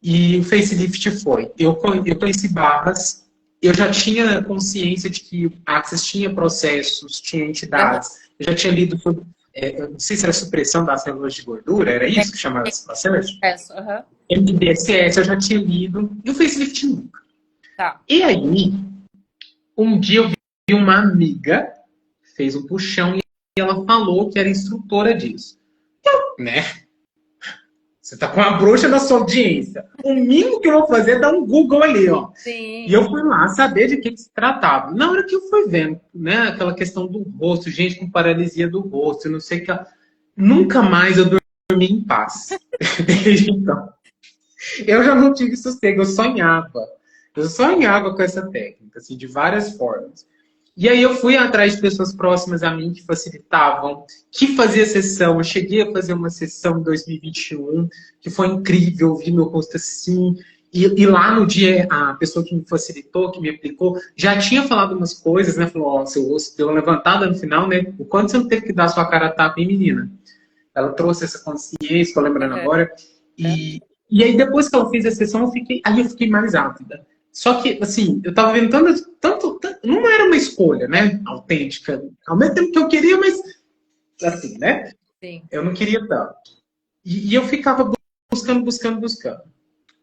Speaker 2: E o facelift foi. Eu conheci barras, eu já tinha consciência de que a Access tinha processos, tinha entidades. Eu já tinha lido sobre, não sei se era supressão das células de gordura, era isso que chamava esse processo? MDSS, eu já tinha lido, e o facelift nunca. E aí, um dia eu vi uma amiga, fez um puxão, e ela falou que era instrutora disso. Então, né? Você tá com a bruxa na sua audiência. O mínimo que eu vou fazer é dar um Google ali, ó. E
Speaker 1: Sim.
Speaker 2: eu fui lá saber de que se tratava. Na hora que eu fui vendo, né, aquela questão do rosto, gente com paralisia do rosto, não sei o que. Nunca mais eu dormi em paz. Desde então. Eu já não tive sossego, eu sonhava. Eu sonhava com essa técnica, assim, de várias formas. E aí eu fui atrás de pessoas próximas a mim que facilitavam, que fazia sessão. Eu cheguei a fazer uma sessão em 2021, que foi incrível, vi meu rosto assim. E lá no dia, a pessoa que me facilitou, que me aplicou, já tinha falado umas coisas, né? Falou, ó, seu rosto deu uma levantada no final, né? O quanto você não teve que dar sua cara a tapa, hein, menina? Ela trouxe essa consciência, tô lembrando
Speaker 1: Uhum.
Speaker 2: agora. E aí, depois que ela fez a sessão, eu fiquei mais ávida. Só que, assim, eu tava vendo tanto, não era uma escolha, né? Autêntica. Ao mesmo tempo que eu queria, mas, assim, né?
Speaker 1: Sim.
Speaker 2: Eu não queria tanto. E eu ficava buscando.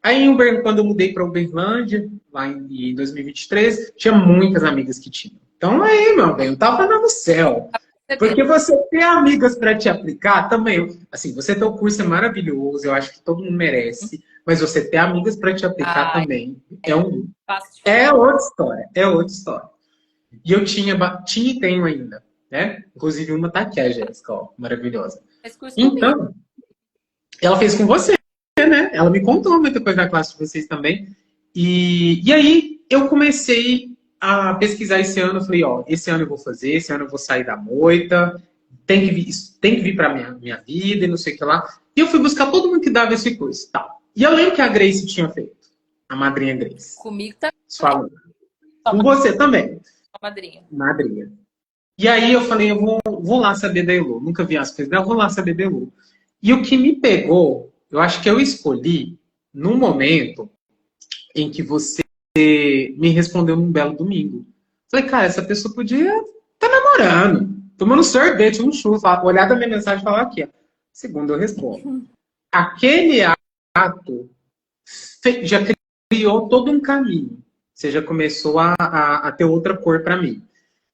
Speaker 2: Aí, em quando eu mudei para Uberlândia, lá em 2023, tinha muitas amigas que tinham. Então, aí, meu bem, eu tava no céu. Porque você ter amigas para te aplicar também. Assim, você ter o curso é maravilhoso, eu acho que todo mundo merece. Mas você ter amigas para te aplicar
Speaker 1: Ai,
Speaker 2: também
Speaker 1: faço
Speaker 2: é
Speaker 1: diferente.
Speaker 2: outra história. É outra história. E eu tinha e tenho ainda, né? Inclusive uma tá aqui, a Jéssica, ó, maravilhosa.
Speaker 1: Fez curso comigo.
Speaker 2: Então, ela fez com você, né? Ela me contou muita coisa da classe de vocês também. E aí eu comecei a pesquisar esse ano. Eu falei, ó, esse ano eu vou fazer, esse ano eu vou sair da moita, tem que vir para minha vida e não sei o que lá. E eu fui buscar todo mundo que dava esse curso. Tal. E eu lembro que a Grace tinha feito, a madrinha Grace.
Speaker 1: Comigo também.
Speaker 2: Falando. Com você também,
Speaker 1: Sua madrinha.
Speaker 2: madrinha. E aí eu falei, vou lá saber da Elo. Nunca vi as coisas, eu vou lá saber da Elo. E o que me pegou, eu acho que eu escolhi no momento em que você me respondeu num belo domingo. Falei, cara, essa pessoa podia estar namorando, tomando sorvete, um churro, olhar da minha mensagem e falar aqui, ó. Segundo eu respondo. Aquele ato já criou todo um caminho. Você já começou a ter outra cor para mim.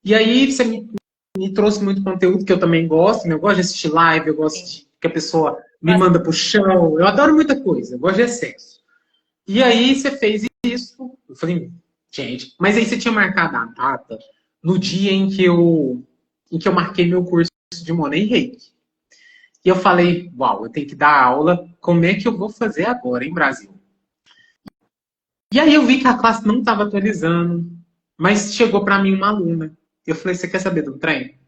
Speaker 2: E aí você me trouxe muito conteúdo que eu também gosto, né? Eu gosto de assistir live, eu gosto de que a pessoa me manda pro chão. Eu adoro muita coisa, eu gosto de excesso. E aí você fez isso. Eu falei, gente, mas aí você tinha marcado a data no dia em que eu marquei meu curso de Money Reiki. E eu falei, uau, eu tenho que dar aula, como é que eu vou fazer agora, hein, Brasil? E aí eu vi que a classe não estava atualizando, mas chegou para mim uma aluna. Eu falei, você quer saber do trem?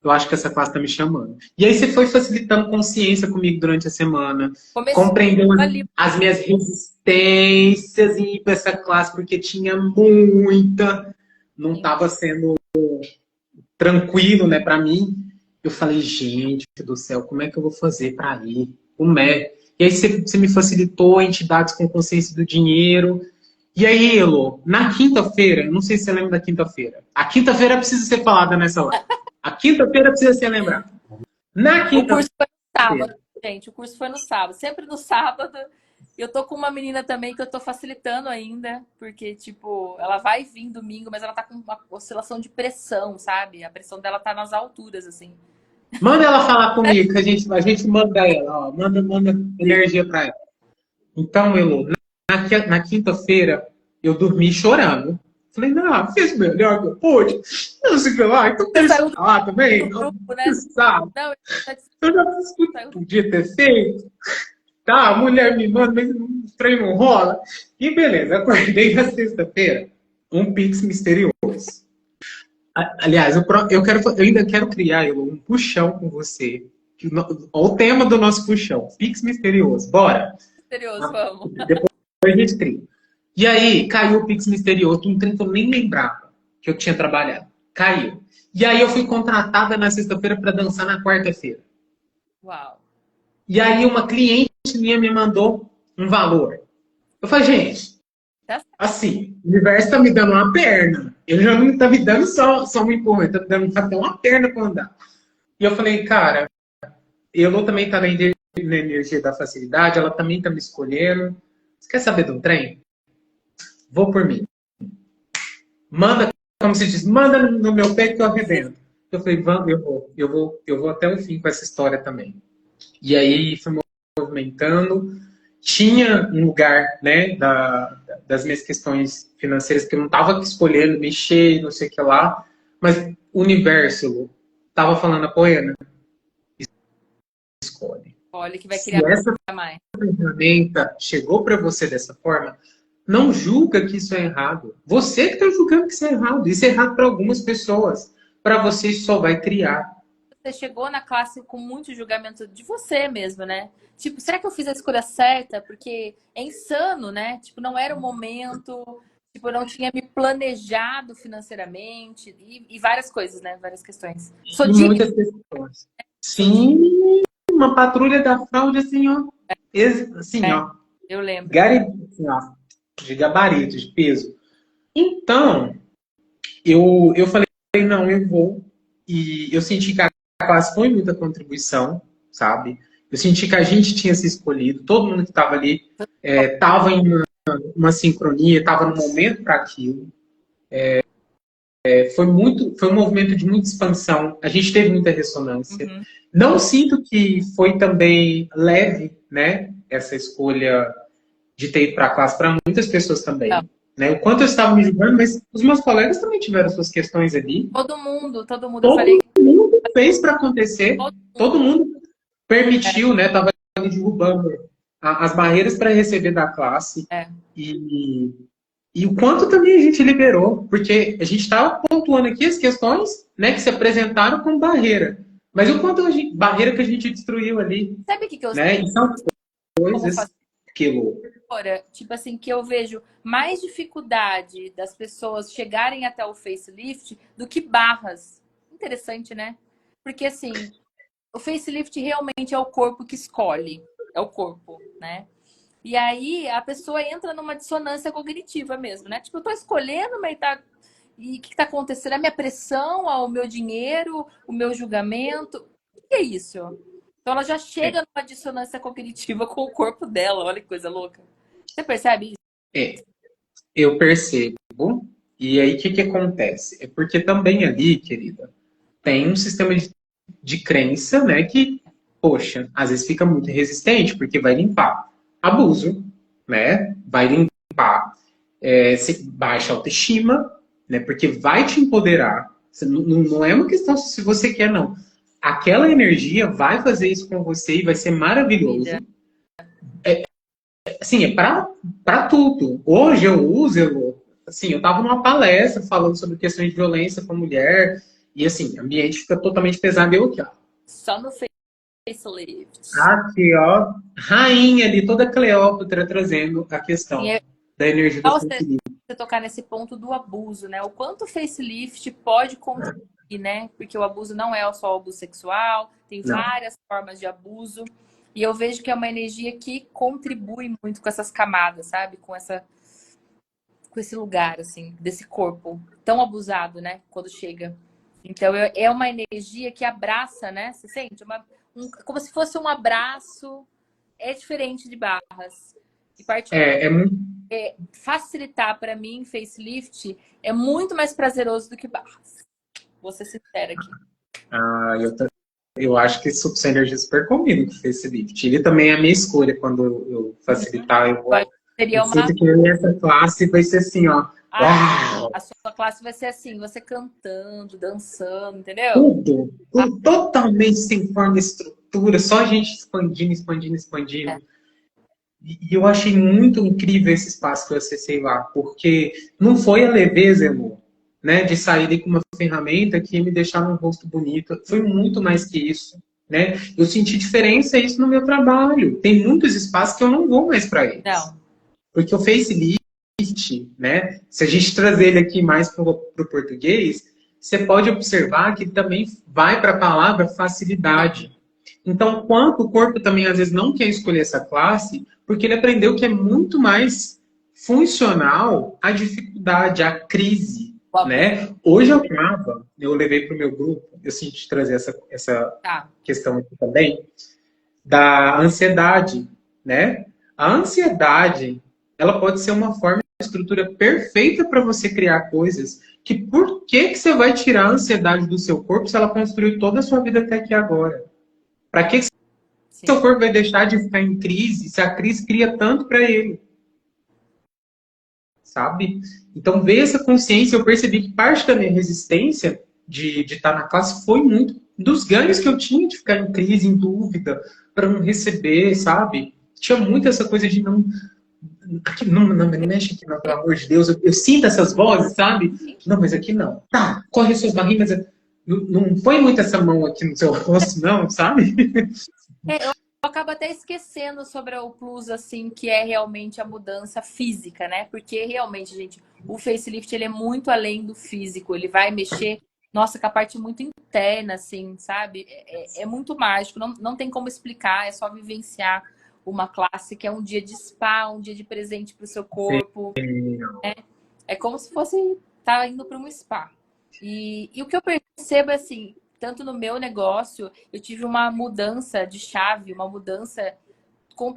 Speaker 2: Eu acho que essa classe está me chamando. E aí você foi facilitando consciência comigo durante a semana,
Speaker 1: Começou
Speaker 2: compreendeu
Speaker 1: ali.
Speaker 2: as minhas resistências em ir para essa classe, porque tinha muita, não estava sendo tranquilo, né, para mim. Eu falei, gente do céu, como é que eu vou fazer para ir? Como é? E aí você me facilitou entidades com consciência do dinheiro. E aí, Elo, na quinta-feira, não sei se você lembra da quinta-feira. A quinta-feira precisa ser falada nessa live. A quinta-feira precisa ser lembrada. Na
Speaker 1: O curso
Speaker 2: quinta-feira.
Speaker 1: foi no sábado, gente. O curso foi no sábado. Sempre no sábado. Eu tô com uma menina também que eu tô facilitando ainda, porque, tipo, ela vai vir domingo, mas ela tá com uma oscilação de pressão, sabe? A pressão dela tá nas alturas, assim.
Speaker 2: Manda ela falar comigo, que a gente manda ela, ó, manda energia para ela. Então, Elo, na quinta-feira, eu dormi chorando. Falei, não, fiz o melhor que eu pude. Não sei o que lá, então
Speaker 1: Você
Speaker 2: deixa
Speaker 1: saiu
Speaker 2: eu lá
Speaker 1: do
Speaker 2: também.
Speaker 1: grupo, né?
Speaker 2: Sabe?
Speaker 1: Não,
Speaker 2: Eu já fiz tudo que
Speaker 1: saiu do
Speaker 2: podia ter feito. Tá, a mulher me manda, mas o trem não rola. E beleza, acordei na sexta-feira, um Pix misterioso. Aliás, eu ainda quero criar Elo, um puxão com você. O tema do nosso puxão, Pix misterioso. Bora!
Speaker 1: misterioso, vamos.
Speaker 2: Depois a gente cria. E aí, caiu o Pix misterioso, um trem que eu nem lembrava que eu tinha trabalhado. Caiu. E aí eu fui contratada na sexta-feira para dançar na quarta-feira.
Speaker 1: Uau.
Speaker 2: E aí uma cliente minha me mandou um valor. Eu falei, gente,
Speaker 1: Tá certo.
Speaker 2: assim, o universo tá me dando uma perna. Ele já não tá me dando só um empurrão, ele tá me dando até uma perna para andar. E eu falei, cara, eu também tá na energia da facilidade, ela também tá me escolhendo. Você quer saber de um trem? Vou por mim. Manda, como se diz, manda no meu peito que eu arrebento. Eu falei, vamos, eu vou até o fim com essa história também. E aí foi movimentando. Tinha um lugar, né, das minhas questões financeiras que eu não estava escolhendo mexer, não sei o que lá, mas o universo estava falando, apoiando, escolhe.
Speaker 1: Olha, que vai
Speaker 2: Se
Speaker 1: criar
Speaker 2: essa
Speaker 1: mais.
Speaker 2: ferramenta chegou para você dessa forma, não julga que isso é errado. Você que está julgando que isso é errado. Isso é errado para algumas pessoas. Para você, isso só vai criar.
Speaker 1: Você chegou na classe com muito julgamento de você mesmo, né? Tipo, será que eu fiz a escolha certa? Porque é insano, né? Tipo, não era o momento. Tipo, eu não tinha me planejado financeiramente. E várias coisas, né? Várias questões. Sou
Speaker 2: E
Speaker 1: digna.
Speaker 2: muitas pessoas. Sim, uma patrulha da fraude, assim, ó. Assim,
Speaker 1: É,
Speaker 2: ó.
Speaker 1: eu lembro.
Speaker 2: Assim, ó. De gabarito, de peso. Então, eu falei, não, eu vou. E eu senti que a classe foi muita contribuição, sabe? Eu senti que a gente tinha se escolhido, todo mundo que estava ali estava em uma sincronia, estava no momento para aquilo. Foi um movimento de muita expansão. A gente teve muita ressonância.
Speaker 1: Uhum.
Speaker 2: Não sinto que foi também leve, né? Essa escolha de ter ido para a classe para muitas pessoas
Speaker 1: Não.
Speaker 2: também. Né? O quanto eu estava me julgando, mas os meus colegas também tiveram suas questões ali.
Speaker 1: Todo mundo. Eu
Speaker 2: Todo
Speaker 1: falei,
Speaker 2: mundo fez para acontecer.
Speaker 1: todo
Speaker 2: Todo
Speaker 1: mundo.
Speaker 2: mundo permitiu, né? Estava derrubando as barreiras para receber da classe.
Speaker 1: É.
Speaker 2: E o quanto também a gente liberou, porque a gente estava pontuando aqui as questões, né, que se apresentaram como barreira. Mas o quanto barreira que a gente destruiu ali,
Speaker 1: Sabe o que eu
Speaker 2: né? E são
Speaker 1: como
Speaker 2: coisas que
Speaker 1: façora? Tipo assim, que eu vejo mais dificuldade das pessoas chegarem até o facelift do que barras. Interessante, né? Porque assim, o facelift realmente é o corpo que escolhe. É o corpo, né? E aí a pessoa entra numa dissonância cognitiva mesmo, né? Tipo, eu tô escolhendo, mas tá. E o que tá acontecendo? A minha pressão, o meu dinheiro, o meu julgamento. O que é isso? Então ela já chega numa dissonância cognitiva com o corpo dela. Olha que coisa louca. Você percebe isso?
Speaker 2: eu percebo. E aí, o que acontece? É porque também ali, querida, tem um sistema de crença, né, que, poxa, às vezes fica muito resistente, porque vai limpar abuso, né, vai limpar baixa autoestima, né, porque vai te empoderar. Não é uma questão se você quer, não. Aquela energia vai fazer isso com você e vai ser maravilhoso. Assim, é para tudo. Hoje eu uso, assim, eu estava numa palestra falando sobre questões de violência com a mulher, e assim, o ambiente fica totalmente pesado. Eu aqui, ó.
Speaker 1: Só no facelift.
Speaker 2: Aqui, ó. Rainha ali, toda Cleópatra trazendo a
Speaker 1: Sim,
Speaker 2: questão
Speaker 1: é
Speaker 2: da energia do
Speaker 1: legal
Speaker 2: equilíbrio.
Speaker 1: você tocar nesse ponto do abuso, né? O quanto o facelift pode contribuir, né? Porque o abuso não é só o abuso sexual, tem
Speaker 2: Não.
Speaker 1: várias formas de abuso. E eu vejo que é uma energia que contribui muito com essas camadas, sabe? Com esse lugar, assim, desse corpo tão abusado, né? Quando chega. Então, é uma energia que abraça, né? Você sente? Como se fosse um abraço. É diferente de barras. E
Speaker 2: É muito.
Speaker 1: facilitar para mim, facelift, é muito mais prazeroso do que barras. Vou ser sincera aqui.
Speaker 2: Ah, eu acho que essa energia super combina com o facelift. Ele também é a minha escolha quando eu facilitar.
Speaker 1: Seria
Speaker 2: Eu
Speaker 1: uma.
Speaker 2: sinto que essa classe vai ser assim, ó. Uau!
Speaker 1: A sua classe vai ser assim, você cantando, dançando, entendeu?
Speaker 2: Tudo totalmente sem forma e estrutura, só a gente expandindo, expandindo, expandindo.
Speaker 1: É.
Speaker 2: E eu achei muito incrível esse espaço que eu acessei lá, porque não foi a leveza, amor, né, de sair ali com uma ferramenta que ia me deixar num rosto bonito. Foi muito mais que isso, né? Eu senti diferença isso no meu trabalho. Tem muitos espaços que eu não vou mais para eles.
Speaker 1: Não.
Speaker 2: Porque o facelift, né? Se a gente trazer ele aqui mais para o português, você pode observar que também vai para a palavra facilidade. Então, quanto o corpo também às vezes não quer escolher essa classe, porque ele aprendeu que é muito mais funcional à dificuldade, à crise, né? Hoje eu levei para o meu grupo, eu senti trazer essa questão aqui também, da ansiedade, né? A ansiedade, ela pode ser uma forma de estrutura perfeita para você criar coisas que por que você vai tirar a ansiedade do seu corpo se ela construiu toda a sua vida até aqui agora? Para que seu corpo vai deixar de ficar em crise se a crise cria tanto para ele, sabe? Então, ver essa consciência, eu percebi que parte da minha resistência de estar na classe foi muito dos ganhos que eu tinha de ficar em crise, em dúvida, para não receber, sabe? Tinha muito essa coisa de não. Aqui, não mexe aqui, não, pelo amor de Deus. Eu sinto essas vozes, sabe? Não, mas aqui não. Tá, corre suas barrigas. Não põe muito essa mão aqui no seu rosto, não, sabe?
Speaker 1: Eu acabo até esquecendo sobre o plus, assim, que é realmente a mudança física, né? Porque realmente, gente, o facelift, ele é muito além do físico. Ele vai mexer, nossa, com a parte muito interna, assim, sabe? É muito mágico, não tem como explicar, é só vivenciar uma classe que é um dia de spa, um dia de presente para o seu corpo. É como se fosse estar indo para um spa. E o que eu percebo, assim, tanto no meu negócio, eu tive uma mudança de chave, uma mudança.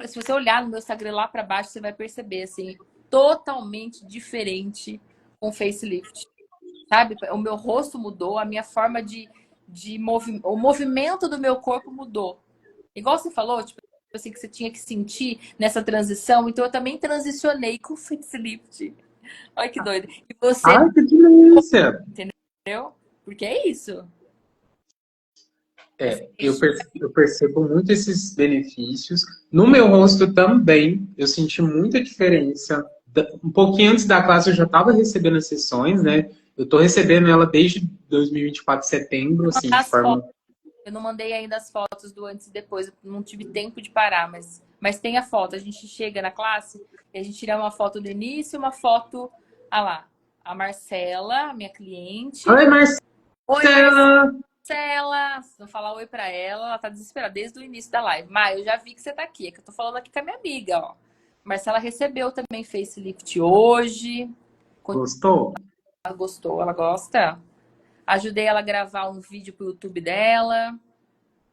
Speaker 1: Se você olhar no meu Instagram lá para baixo, você vai perceber, assim, totalmente diferente com facelift. Sabe? O meu rosto mudou, a minha forma o movimento do meu corpo mudou. Igual você falou, tipo assim, que você tinha que sentir nessa transição. Então, eu também transicionei com facelift. Olha que doido. E você,
Speaker 2: Ai, que delícia!
Speaker 1: entendeu? Porque é isso.
Speaker 2: Eu percebo muito esses benefícios. No meu rosto também, eu senti muita diferença. Um pouquinho antes da classe eu já estava recebendo as sessões, né? Eu estou recebendo ela desde 2024, setembro, assim, de forma...
Speaker 1: Eu não mandei ainda as fotos do antes e depois, eu não tive tempo de parar, mas tem a foto. A gente chega na classe e a gente tira uma foto do início e uma foto... Ah lá, a Marcela, minha cliente.
Speaker 2: Oi, Marcela!
Speaker 1: Oi, Marcela! Vou falar oi pra ela tá desesperada desde o início da live. Mas eu já vi que você tá aqui, é que eu tô falando aqui com a minha amiga, ó. Marcela recebeu também facelift hoje.
Speaker 2: Gostou?
Speaker 1: Ela gostou, ela gosta. Ajudei ela a gravar um vídeo pro YouTube dela.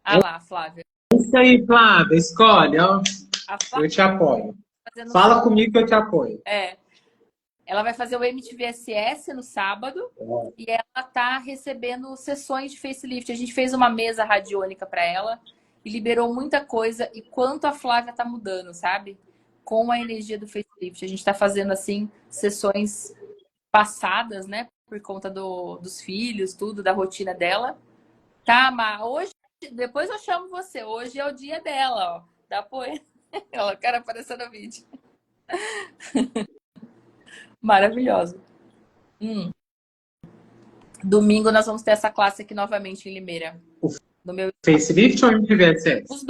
Speaker 1: Ah lá, Flávia.
Speaker 2: Isso aí, Flávia, escolhe, ó.
Speaker 1: Flávia
Speaker 2: Eu te apoio.
Speaker 1: Fala
Speaker 2: comigo que eu te apoio.
Speaker 1: Ela vai fazer o MTVSS no sábado e ela tá recebendo sessões de facelift. A gente fez uma mesa radiônica para ela e liberou muita coisa. E quanto a Flávia tá mudando, sabe? Com a energia do facelift. A gente tá fazendo, assim, sessões passadas, né? Por conta dos filhos, tudo, da rotina dela. Tá, mas hoje, depois eu chamo você. Hoje é o dia dela, ó. Dá apoio. Ela quer aparecer no vídeo. Maravilhosa. Domingo nós vamos ter essa classe aqui novamente em Limeira.
Speaker 2: No meu... Facelift ou MTVSS?
Speaker 1: Os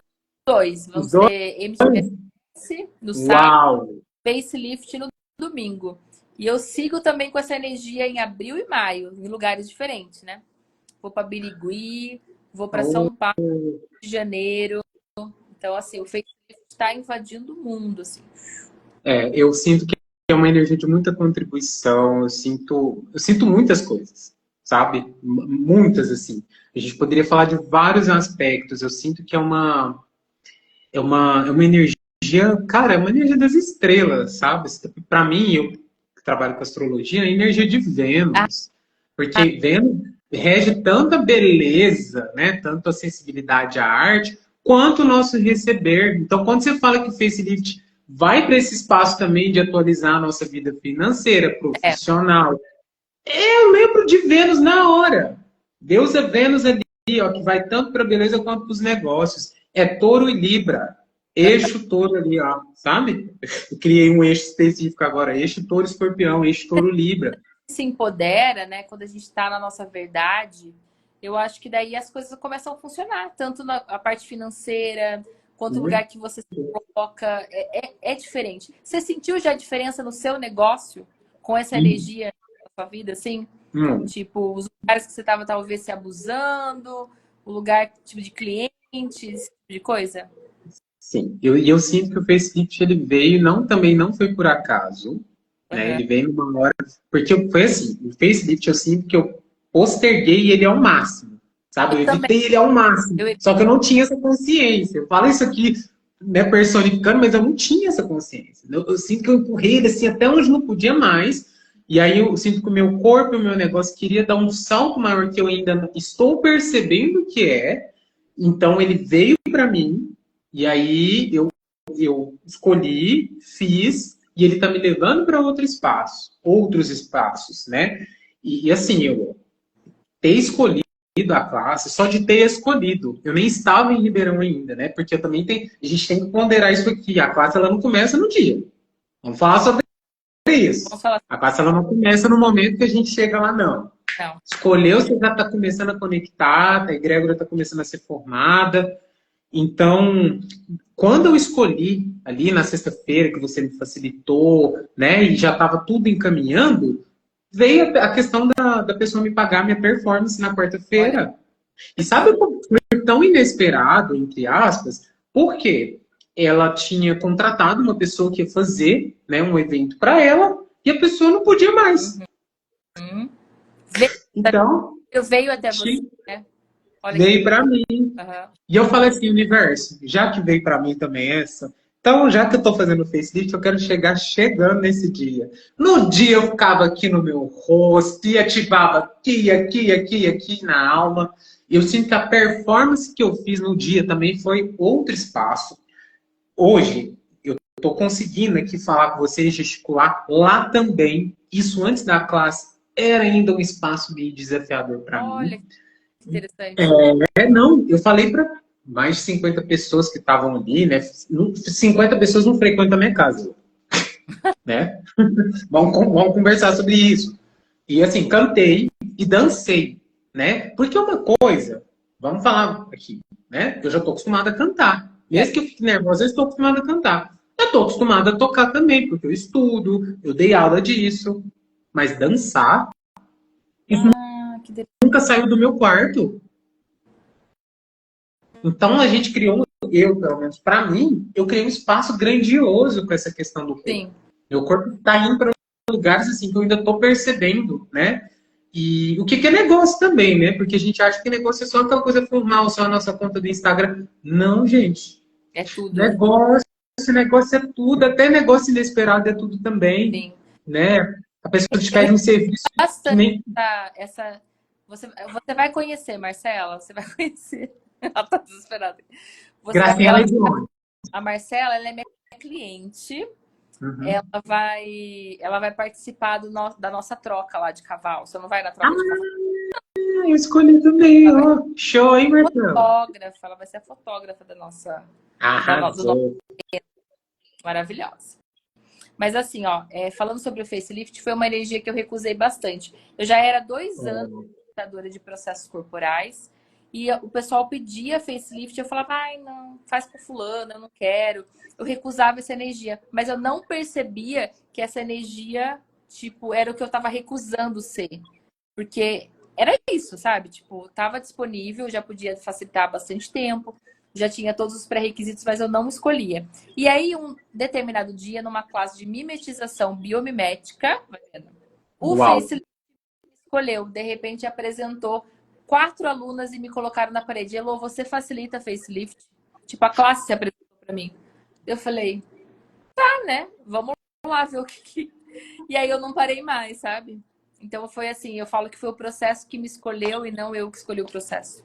Speaker 1: dois. Vamos ter MTVSS no sábado, facelift no domingo. E eu sigo também com essa energia em abril e maio, em lugares diferentes, né? Vou para Birigui, vou para São Paulo, Rio de Janeiro. Então, assim, o facelift está invadindo o mundo, assim.
Speaker 2: Eu sinto que é uma energia de muita contribuição, eu sinto muitas coisas, sabe? Muitas, assim. A gente poderia falar de vários aspectos. Eu sinto que é uma energia, cara, é uma energia das estrelas, sabe? Para mim, eu que trabalho com astrologia, é a energia de Vênus. Porque Vênus rege tanta beleza, né? Tanto a sensibilidade à arte, quanto o nosso receber. Então, quando você fala que o facelift vai para esse espaço também de atualizar a nossa vida financeira, profissional. Eu lembro de Vênus na hora. Deus é Vênus ali, ó, que vai tanto para a beleza quanto para os negócios. É touro e libra. Eixo touro ali, ó, sabe? Eu criei um eixo específico agora. Eixo touro escorpião, eixo touro libra.
Speaker 1: Se empodera, né? Quando a gente está na nossa verdade, eu acho que daí as coisas começam a funcionar. Tanto na parte financeira... quanto o lugar que você se coloca é diferente. Você sentiu já a diferença no seu negócio com essa energia na sua vida, assim? Tipo, os lugares que você estava talvez se abusando, o lugar tipo de clientes, esse tipo de coisa?
Speaker 2: Sim, eu sinto que o facelift ele veio, também não foi por acaso, né? Ele veio numa hora, porque foi assim, o facelift eu sinto que eu posterguei ele ao máximo. Sabe? Eu evitei ele ao máximo. Só que eu não tinha essa consciência. Eu falo isso aqui, né, personificando, mas eu não tinha essa consciência. Eu sinto que eu empurrei ele assim até onde não podia mais. E aí eu sinto que o meu corpo e o meu negócio queria dar um salto maior que eu ainda estou percebendo que é. Então ele veio para mim E aí eu escolhi, fiz, e ele tá me levando para outros espaços, né? E assim, eu ter escolhido a classe, só de ter escolhido. Eu nem estava em Ribeirão ainda, né? Porque eu também a gente tem que ponderar isso aqui. A classe ela não começa no dia. Vamos falar sobre isso.
Speaker 1: Vamos falar.
Speaker 2: A classe ela não começa no momento que a gente chega lá, não.
Speaker 1: Não.
Speaker 2: Escolheu, você já está começando a conectar, a egrégora está começando a ser formada. Então, quando eu escolhi ali na sexta-feira, que você me facilitou, né, e já estava tudo encaminhando, veio a questão da pessoa me pagar minha performance na quarta-feira. E sabe como foi tão inesperado, entre aspas? Por quê? Ela tinha contratado uma pessoa que ia fazer, né, um evento para ela e a pessoa não podia mais.
Speaker 1: Uhum.
Speaker 2: Então,
Speaker 1: Veio até você, né? Olha
Speaker 2: veio para mim.
Speaker 1: Uhum.
Speaker 2: E eu falei assim, universo, já que veio para mim também essa, então já que eu estou fazendo o facelift, eu quero chegar chegando nesse dia. No dia eu ficava aqui no meu rosto e ativava aqui na alma. E eu sinto que a performance que eu fiz no dia também foi outro espaço. Hoje, eu estou conseguindo aqui falar com vocês, gesticular lá também. Isso antes da classe era ainda um espaço meio desafiador para mim.
Speaker 1: Olha, que interessante.
Speaker 2: Não, eu falei para mais de 50 pessoas que estavam ali, né? 50 pessoas não frequentam a minha casa, né? Vamos conversar sobre isso. E assim, cantei e dancei, né? Porque uma coisa, vamos falar aqui, né? Eu já estou acostumada a cantar. Mesmo que eu fique nervosa, eu estou acostumada a cantar. Eu estou acostumada a tocar também, porque eu estudo, eu dei aula disso. Mas dançar, isso nunca saiu do meu quarto. Então a gente criou, eu pelo menos para mim, eu criei um espaço grandioso com essa questão do corpo.
Speaker 1: Sim.
Speaker 2: Meu corpo está indo para lugares assim que eu ainda estou percebendo, né? E o que é negócio também, né? Porque a gente acha que negócio é só aquela coisa formal, só a nossa conta do Instagram. Não, gente.
Speaker 1: É tudo.
Speaker 2: Negócio é tudo, até negócio inesperado é tudo também.
Speaker 1: Sim.
Speaker 2: Né? A pessoa te pede um serviço.
Speaker 1: Bastante
Speaker 2: nem...
Speaker 1: Você vai conhecer, Marcela. Você vai conhecer. Ela tá desesperada.
Speaker 2: Graciela é de onde?
Speaker 1: A Marcela, ela é minha cliente. Uhum. Ela vai participar da nossa troca lá de cavalo. Você não vai na troca de cavalo?
Speaker 2: Eu escolhi também, ó. Show, hein, Marcela?
Speaker 1: Ela vai ser a fotógrafa da nossa...
Speaker 2: do nosso...
Speaker 1: Maravilhosa. Mas assim, ó, falando sobre o facelift, foi uma energia que eu recusei bastante. Eu já era 2 anos educadora de processos corporais e o pessoal pedia facelift, eu falava, ai, não, faz com fulano, eu não quero. Eu recusava essa energia, mas eu não percebia que essa energia, tipo, era o que eu tava recusando ser. Porque era isso, sabe? Tipo, tava disponível, já podia facilitar bastante tempo, já tinha todos os pré-requisitos, mas eu não escolhia. E aí, um determinado dia, numa classe de mimetização biomimética, o facelift escolheu, de repente apresentou 4 alunas e me colocaram na parede. Elô, você facilita facelift? Tipo, a classe se apresentou para mim. Eu falei, tá, né? Vamos lá ver o que... E aí eu não parei mais, sabe? Então foi assim, eu falo que foi o processo que me escolheu e não eu que escolhi o processo.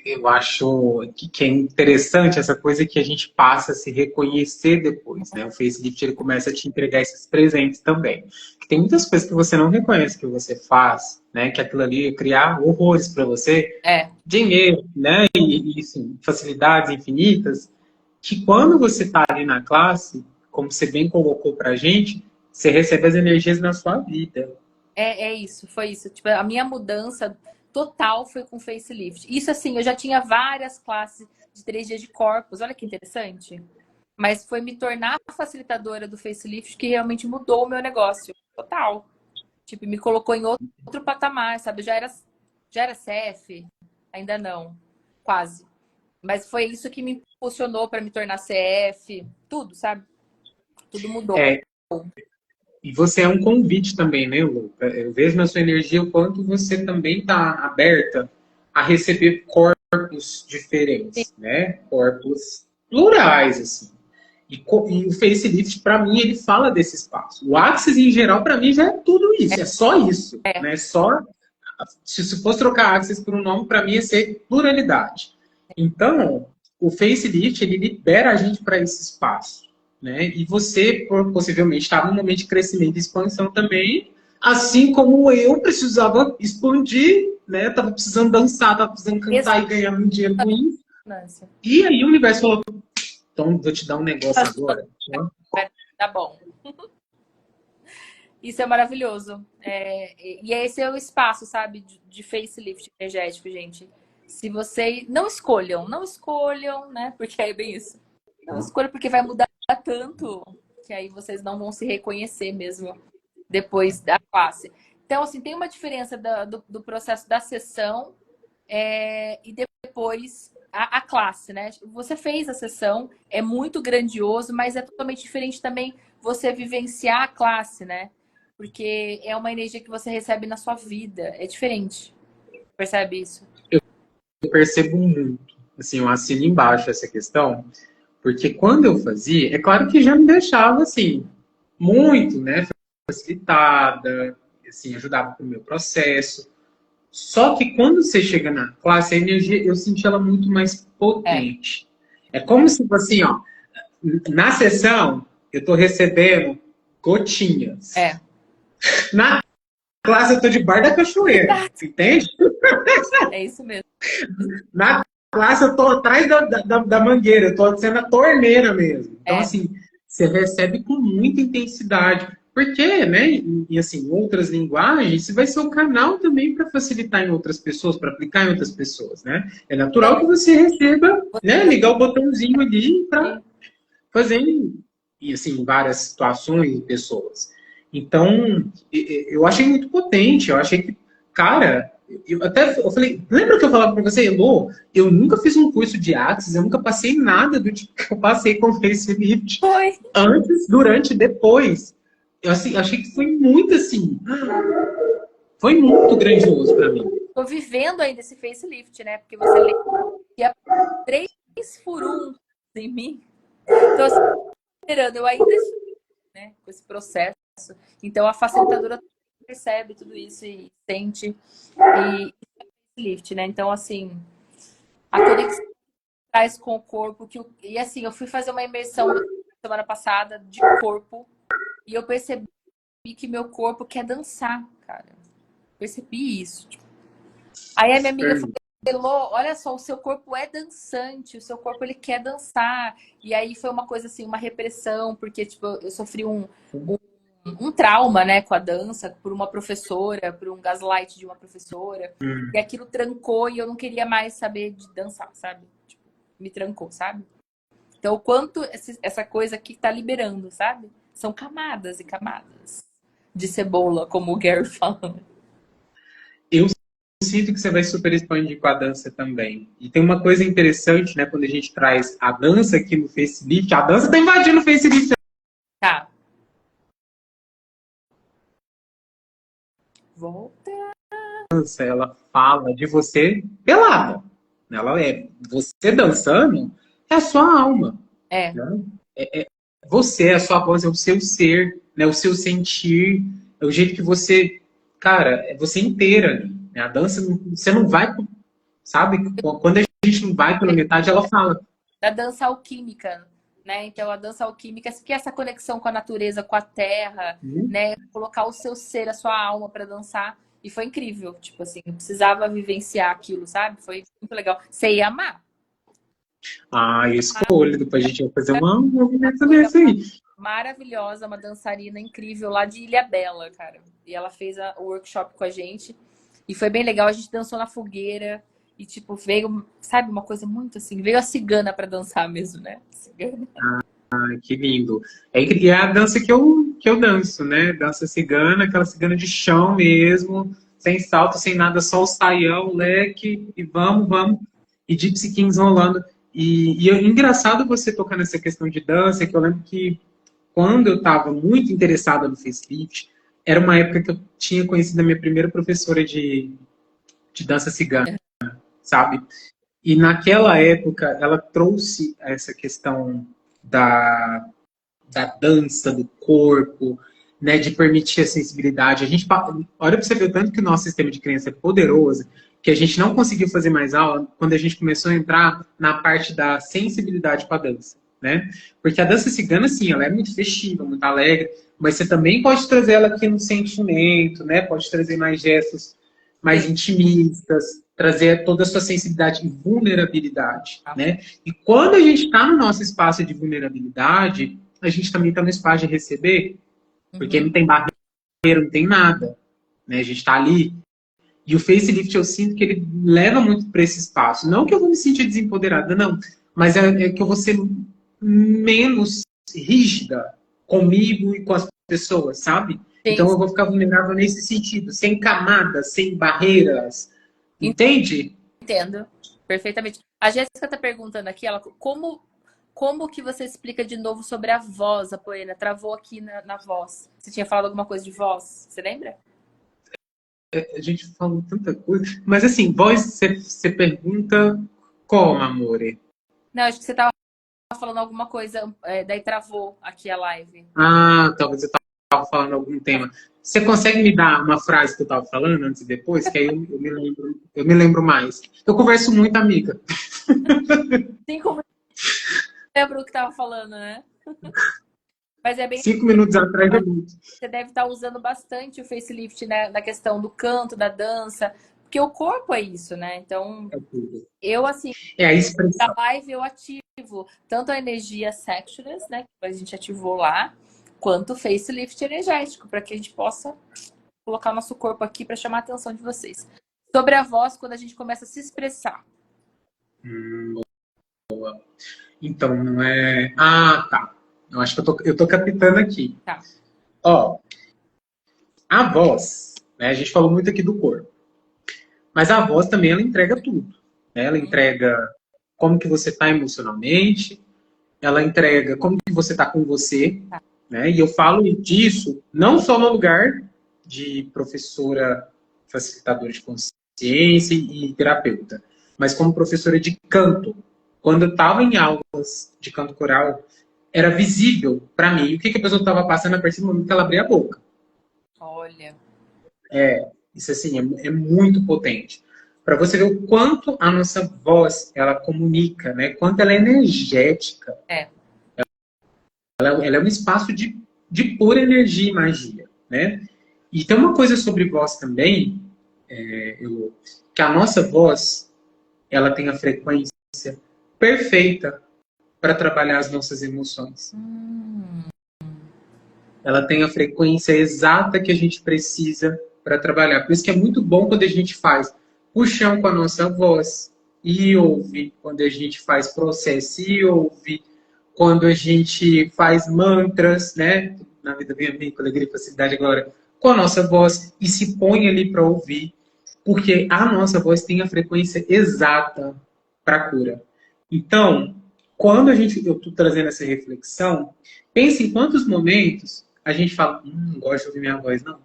Speaker 2: Eu acho que é interessante essa coisa que a gente passa a se reconhecer depois, né? O facelift, ele começa a te entregar esses presentes também. Tem muitas coisas que você não reconhece que você faz, né? Que aquilo ali ia criar horrores para você. Dinheiro, né? E assim, facilidades infinitas. Que quando você está ali na classe, como você bem colocou pra gente, você recebe as energias na sua vida.
Speaker 1: Foi isso. Tipo, a minha mudança total foi com facelift. Isso assim, eu já tinha várias classes de 3 dias de corpos, olha que interessante. Mas foi me tornar facilitadora do facelift que realmente mudou o meu negócio, total. Tipo, me colocou em outro patamar, sabe? Eu já era CF, ainda não, quase. Mas foi isso que me impulsionou para me tornar CF, tudo, sabe? Tudo mudou.
Speaker 2: E você é um convite também, né, Lu? Eu vejo na sua energia o quanto você também está aberta a receber corpos diferentes, né? Corpos plurais, assim. E o facelift, para mim, ele fala desse espaço. O Axis, em geral, para mim, já é tudo isso. É só isso. Né? Se fosse trocar Axis por um nome, para mim, ia ser pluralidade. Então, o facelift, ele libera a gente para esse espaço, né? E você, possivelmente, está num momento de crescimento e expansão também, assim como eu precisava expandir, né? Tava precisando dançar, tava precisando cantar e ganhar um dinheiro com isso.
Speaker 1: Ressonância.
Speaker 2: E aí o universo falou, então vou te dar um negócio agora. Né?
Speaker 1: Tá bom. Isso é maravilhoso. E esse é o espaço, sabe, de facelift energético, gente. Se vocês não escolham, né? Porque é bem isso. Não escolham porque vai mudar tanto que aí vocês não vão se reconhecer mesmo depois da classe. Então, assim, tem uma diferença do processo da sessão e depois a classe, né? Você fez a sessão, é muito grandioso, mas é totalmente diferente também você vivenciar a classe, né? Porque é uma energia que você recebe na sua vida. É diferente. Percebe isso?
Speaker 2: Eu percebo muito, assim, eu assino embaixo essa questão, porque quando eu fazia, é claro que já me deixava, assim, muito, né, facilitada, assim, ajudava com o meu processo. Só que quando você chega na classe, a energia, eu senti ela muito mais
Speaker 1: É,
Speaker 2: potente. É como se, assim, ó, na sessão, eu tô recebendo gotinhas.
Speaker 1: é.
Speaker 2: Na classe, eu tô de bar da cachoeira, entende?
Speaker 1: É isso mesmo.
Speaker 2: Na classe, eu tô atrás da mangueira, eu tô sendo a torneira mesmo. Então,
Speaker 1: É.
Speaker 2: assim, você recebe com muita intensidade. Porque, né, e assim, outras linguagens, você vai ser um canal também para facilitar em outras pessoas, para aplicar em outras pessoas, né? É natural que você receba, né, ligar o botãozinho ali para fazer, e assim, em várias situações e pessoas. Então, eu achei muito potente, eu achei que, cara, eu falei, lembra que eu falava para você, Elô, eu nunca fiz um curso de Axis, eu nunca passei nada do tipo que eu passei com o Facelift,
Speaker 1: Foi.
Speaker 2: antes, durante, depois. Eu assim, achei que foi muito assim, foi muito grandioso para mim.
Speaker 1: Tô vivendo ainda esse facelift, né? Porque você lê 3 por 1 em mim. Então, assim, esperando, eu ainda estou, né, com esse processo. Então, a facilitadora percebe tudo isso e sente. E facelift, né? Então, assim, a conexão que traz com o corpo. E assim, eu fui fazer uma imersão semana passada de corpo e eu percebi que meu corpo quer dançar, cara. Percebi isso. Aí a minha amiga falou, olha só, o seu corpo é dançante, o seu corpo ele quer dançar. E aí foi uma coisa assim, uma repressão, porque tipo, eu sofri um trauma, né, com a dança, por uma professora, por um gaslight de uma professora. E aquilo trancou e eu não queria mais saber de dançar, sabe? Tipo, me trancou, sabe? Então, o quanto essa coisa aqui tá liberando, sabe? São camadas e camadas de cebola, como o Gary fala.
Speaker 2: Eu sinto que você vai super expandir com a dança também. E tem uma coisa interessante, né, quando a gente traz a dança aqui no Facelift, a dança tá invadindo o Facelift.
Speaker 1: Tá. Volta.
Speaker 2: Ela fala de você pelada. Ela é você dançando, é a sua alma.
Speaker 1: É.
Speaker 2: Né? Você, é a sua voz, é o seu ser, né? O seu sentir, é o jeito que você, cara, é você inteira ali. Né? A dança, você não vai, sabe? Quando a gente não vai pela metade, ela fala.
Speaker 1: Da dança alquímica, né? Então, a dança alquímica, que é essa conexão com a natureza, com a terra, né? Colocar o seu ser, a sua alma para dançar. E foi incrível, tipo assim, eu precisava vivenciar aquilo, sabe? Foi muito legal. Você ia amar.
Speaker 2: Ah, eu escolho, depois a gente vai fazer uma movimento desse aí.
Speaker 1: Maravilhosa, uma dançarina incrível lá de Ilha Bela, cara. E ela fez o workshop com a gente. E foi bem legal, a gente dançou na fogueira. E, tipo, veio, sabe, uma coisa muito assim, veio a cigana pra dançar mesmo, né? Cigana.
Speaker 2: Ai, que lindo. É a dança que eu danço, né? Dança cigana, aquela cigana de chão mesmo, sem salto, sem nada, só o saião, o leque, e vamos, vamos. E Gypsy Kings rolando. E é engraçado você tocar nessa questão de dança, que eu lembro que quando eu estava muito interessada no facelift, era uma época que eu tinha conhecido a minha primeira professora de dança cigana, sabe? E naquela época ela trouxe essa questão da dança, do corpo, né, de permitir a sensibilidade. A gente olha para você ver o tanto que o nosso sistema de crença é poderoso. que a gente não conseguiu fazer mais aula quando a gente começou a entrar na parte da sensibilidade com a dança, né? Porque a dança cigana, sim, ela é muito festiva, muito alegre, mas você também pode trazer ela aqui no sentimento, né? Pode trazer mais gestos mais intimistas, trazer toda a sua sensibilidade e vulnerabilidade, né? E quando a gente está no nosso espaço de vulnerabilidade, a gente também está no espaço de receber, porque não tem barreira, não tem nada, né? A gente está ali. E o facelift eu sinto que ele leva muito para esse espaço. Não que eu vou me sentir desempoderada, não. Mas é que eu vou ser menos rígida comigo e com as pessoas, sabe? Então eu vou ficar vulnerável nesse sentido, sem camadas, sem barreiras. Entende?
Speaker 1: Entendo, perfeitamente. A Jéssica está perguntando aqui, ela, como que você explica de novo sobre a voz, a Poena? Travou aqui na voz. Você tinha falado alguma coisa de voz, você lembra?
Speaker 2: A gente falou tanta coisa. Mas assim, voz, você pergunta como, amore?
Speaker 1: Não, acho que você estava falando alguma coisa, daí travou aqui a live.
Speaker 2: Ah, talvez eu estava falando algum tema. Você consegue me dar uma frase que eu estava falando antes e depois? Que aí eu me lembro mais. Eu converso muito, amiga.
Speaker 1: 5 minutos. Lembra o que estava falando, né? Mas é bem...
Speaker 2: 5 minutos atrás é muito.
Speaker 1: Você deve estar usando bastante o facelift, né, na questão do canto, da dança, porque o corpo é isso, né? Então, eu, assim,
Speaker 2: a expressão.
Speaker 1: na live eu ativo tanto a energia sexualness, né, que a gente ativou lá, quanto o facelift energético, para que a gente possa colocar o nosso corpo aqui para chamar a atenção de vocês. Sobre a voz, quando a gente começa a se expressar.
Speaker 2: Boa. Então, não é... Ah, tá. Eu acho que eu tô captando aqui.
Speaker 1: Tá.
Speaker 2: Ó, a voz, né, a gente falou muito aqui do corpo. Mas a voz também, ela entrega tudo. Né? Ela entrega como que você está emocionalmente, ela entrega como que você está com você. Né? E eu falo disso não só no lugar de professora facilitadora de consciência e terapeuta, mas como professora de canto. Quando eu estava em aulas de canto coral, era visível para mim o que a pessoa estava passando a partir do momento que ela abria a boca.
Speaker 1: Olha.
Speaker 2: Isso assim, é muito potente. Para você ver o quanto a nossa voz, ela comunica, né? Quanto ela é energética. Ela é um espaço de pura energia e magia, né? E tem uma coisa sobre voz também, que a nossa voz, ela tem a frequência perfeita para trabalhar as nossas emoções. Ela tem a frequência exata que a gente precisa para trabalhar. Por isso que é muito bom quando a gente faz puxão com a nossa voz e ouve, quando a gente faz processo e ouve, quando a gente faz mantras, né? Na vida bem com alegria e facilidade agora, com a nossa voz e se põe ali para ouvir, porque a nossa voz tem a frequência exata para a cura. Então, quando eu estou trazendo essa reflexão, pense em quantos momentos a gente fala, não gosto de ouvir minha voz, não.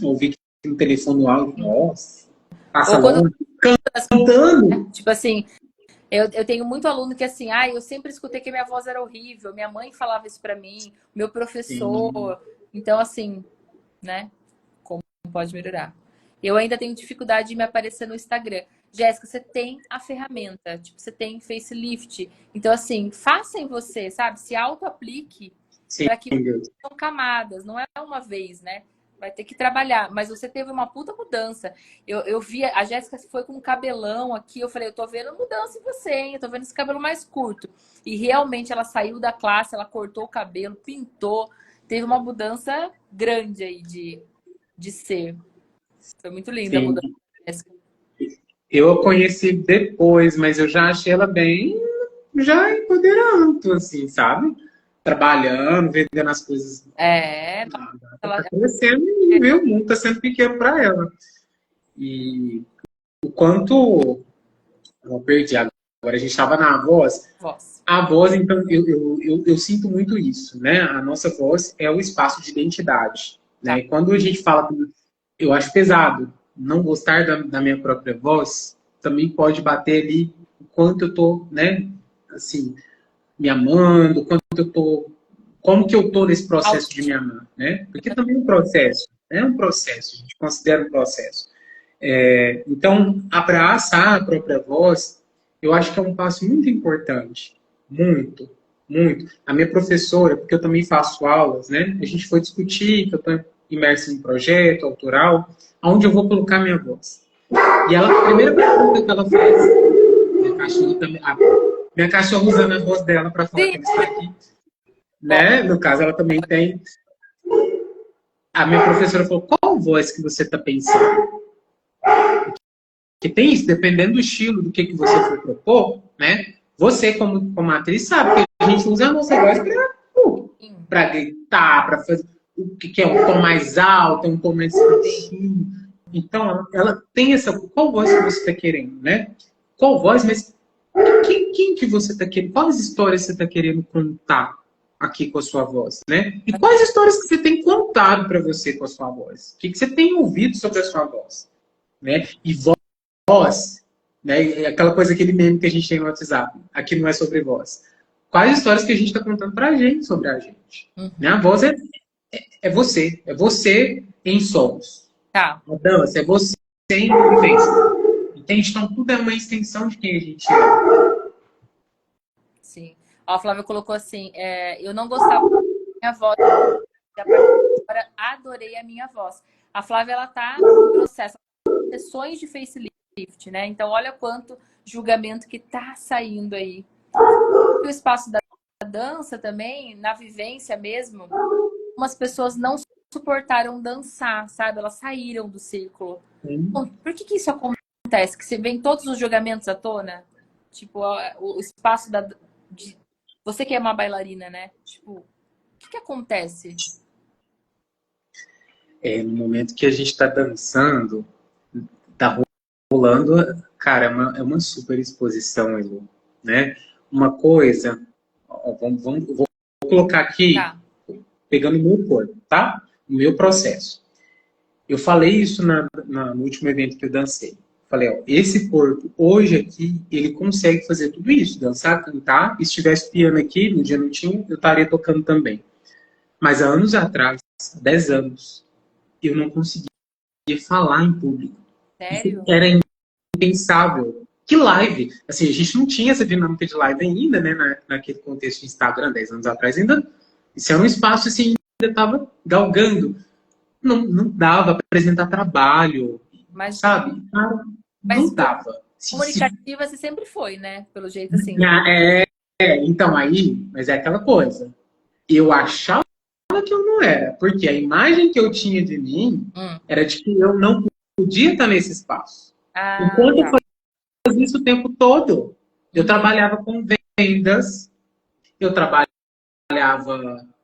Speaker 2: Ouvir no telefone no áudio, nossa, passa longe, cantando.
Speaker 1: Tipo assim, eu tenho muito aluno que assim, eu sempre escutei que minha voz era horrível, minha mãe falava isso pra mim, meu professor. Sim. Então, assim, né? Como pode melhorar? Eu ainda tenho dificuldade de me aparecer no Instagram. Jéssica, você tem a ferramenta, tipo, você tem facelift. Então, assim, faça em você, sabe? Se auto-aplique para que são camadas, não é uma vez, né? Vai ter que trabalhar. Mas você teve uma puta mudança. Eu vi, a Jéssica foi com um cabelão aqui, eu falei, eu tô vendo mudança em você, hein? Eu tô vendo esse cabelo mais curto. E realmente ela saiu da classe, ela cortou o cabelo, pintou. Teve uma mudança grande aí de ser. Foi muito linda a mudança.
Speaker 2: Eu a conheci depois, mas eu já achei ela bem já empoderando, assim, sabe? Trabalhando, vendendo as coisas. Tá crescendo e o mundo tá sendo pequeno para ela. E o quanto... Eu perdi agora. A gente estava na voz. A voz, então, eu sinto muito isso, né? A nossa voz é o espaço de identidade. Né? E quando a gente fala... Eu acho pesado. Não gostar da minha própria voz também pode bater ali o quanto eu tô, né? Assim, me amando, quanto eu tô... Como que eu tô nesse processo de me amar, né? Porque também é um processo, né? É um processo, a gente considera um processo. Então, abraçar a própria voz, eu acho que é um passo muito importante. Muito, muito. A minha professora, porque eu também faço aulas, né? A gente foi discutir, que eu estou imerso em um projeto autoral, onde eu vou colocar minha voz. E ela, a primeira pergunta que ela fez, minha cachorra usando a voz dela para falar
Speaker 1: Sim.
Speaker 2: que ela está aqui, né? No caso, ela também tem. A minha professora falou: qual voz que você está pensando? Que tem isso, dependendo do estilo, do que você for propor, né? Você, como atriz, sabe que a gente usa a nossa voz para gritar, para fazer o que é um tom mais alto, um tom mais baixinho. Então, ela tem essa. Qual voz que você está querendo, né? Qual voz, mas quem que você está querendo? Quais histórias você está querendo contar aqui com a sua voz, né? E quais histórias que você tem contado para você com a sua voz? O que você tem ouvido sobre a sua voz, né? E voz, né? Aquela coisa, aquele meme que a gente tem no WhatsApp. Aqui não é sobre voz. Quais histórias que a gente está contando pra gente sobre a gente? Né? A voz é você. É você em sons.
Speaker 1: Tá.
Speaker 2: A dança é você em movimento. Entende? Então tudo é uma extensão de quem a gente é.
Speaker 1: Sim. Ó, a Flávia colocou assim, eu não gostava da minha voz, agora adorei a minha voz. A Flávia, ela tá no processo de sessões de facelift, né? Então, olha quanto julgamento que tá saindo aí. O espaço da dança também, na vivência mesmo, umas pessoas não suportaram dançar, sabe? Elas saíram do círculo. Bom, por que isso acontece? Que você vê todos os julgamentos à tona? Tipo, o espaço de você que é uma bailarina, né? Tipo, o que acontece?
Speaker 2: No momento que a gente está dançando, tá rolando, cara, é uma super exposição, Elu, né? Uma coisa, ó, vou colocar aqui,
Speaker 1: Tá.
Speaker 2: pegando o meu corpo, tá? O meu processo. Eu falei isso no último evento que eu dancei. Falei, ó, esse corpo, hoje aqui, ele consegue fazer tudo isso, dançar, cantar. E se tivesse piano aqui, no dia não tinha, eu estaria tocando também. Mas há anos atrás, 10 anos, eu não conseguia falar em público.
Speaker 1: Sério?
Speaker 2: Era impensável. Que live? Assim, a gente não tinha essa dinâmica de live ainda, né? Naquele contexto de Instagram, 10 anos atrás, ainda. Isso era um espaço, assim, ainda estava galgando. Não dava para apresentar trabalho,
Speaker 1: Mas,
Speaker 2: sabe?
Speaker 1: mas
Speaker 2: Não dava.
Speaker 1: comunicativa você sempre foi, né? Pelo jeito assim.
Speaker 2: Então aí, mas é aquela coisa. Eu achava que eu não era, porque a imagem que eu tinha de mim era de que eu não podia estar nesse espaço. Enquanto eu fazia isso o tempo todo, eu trabalhava com vendas, eu trabalhava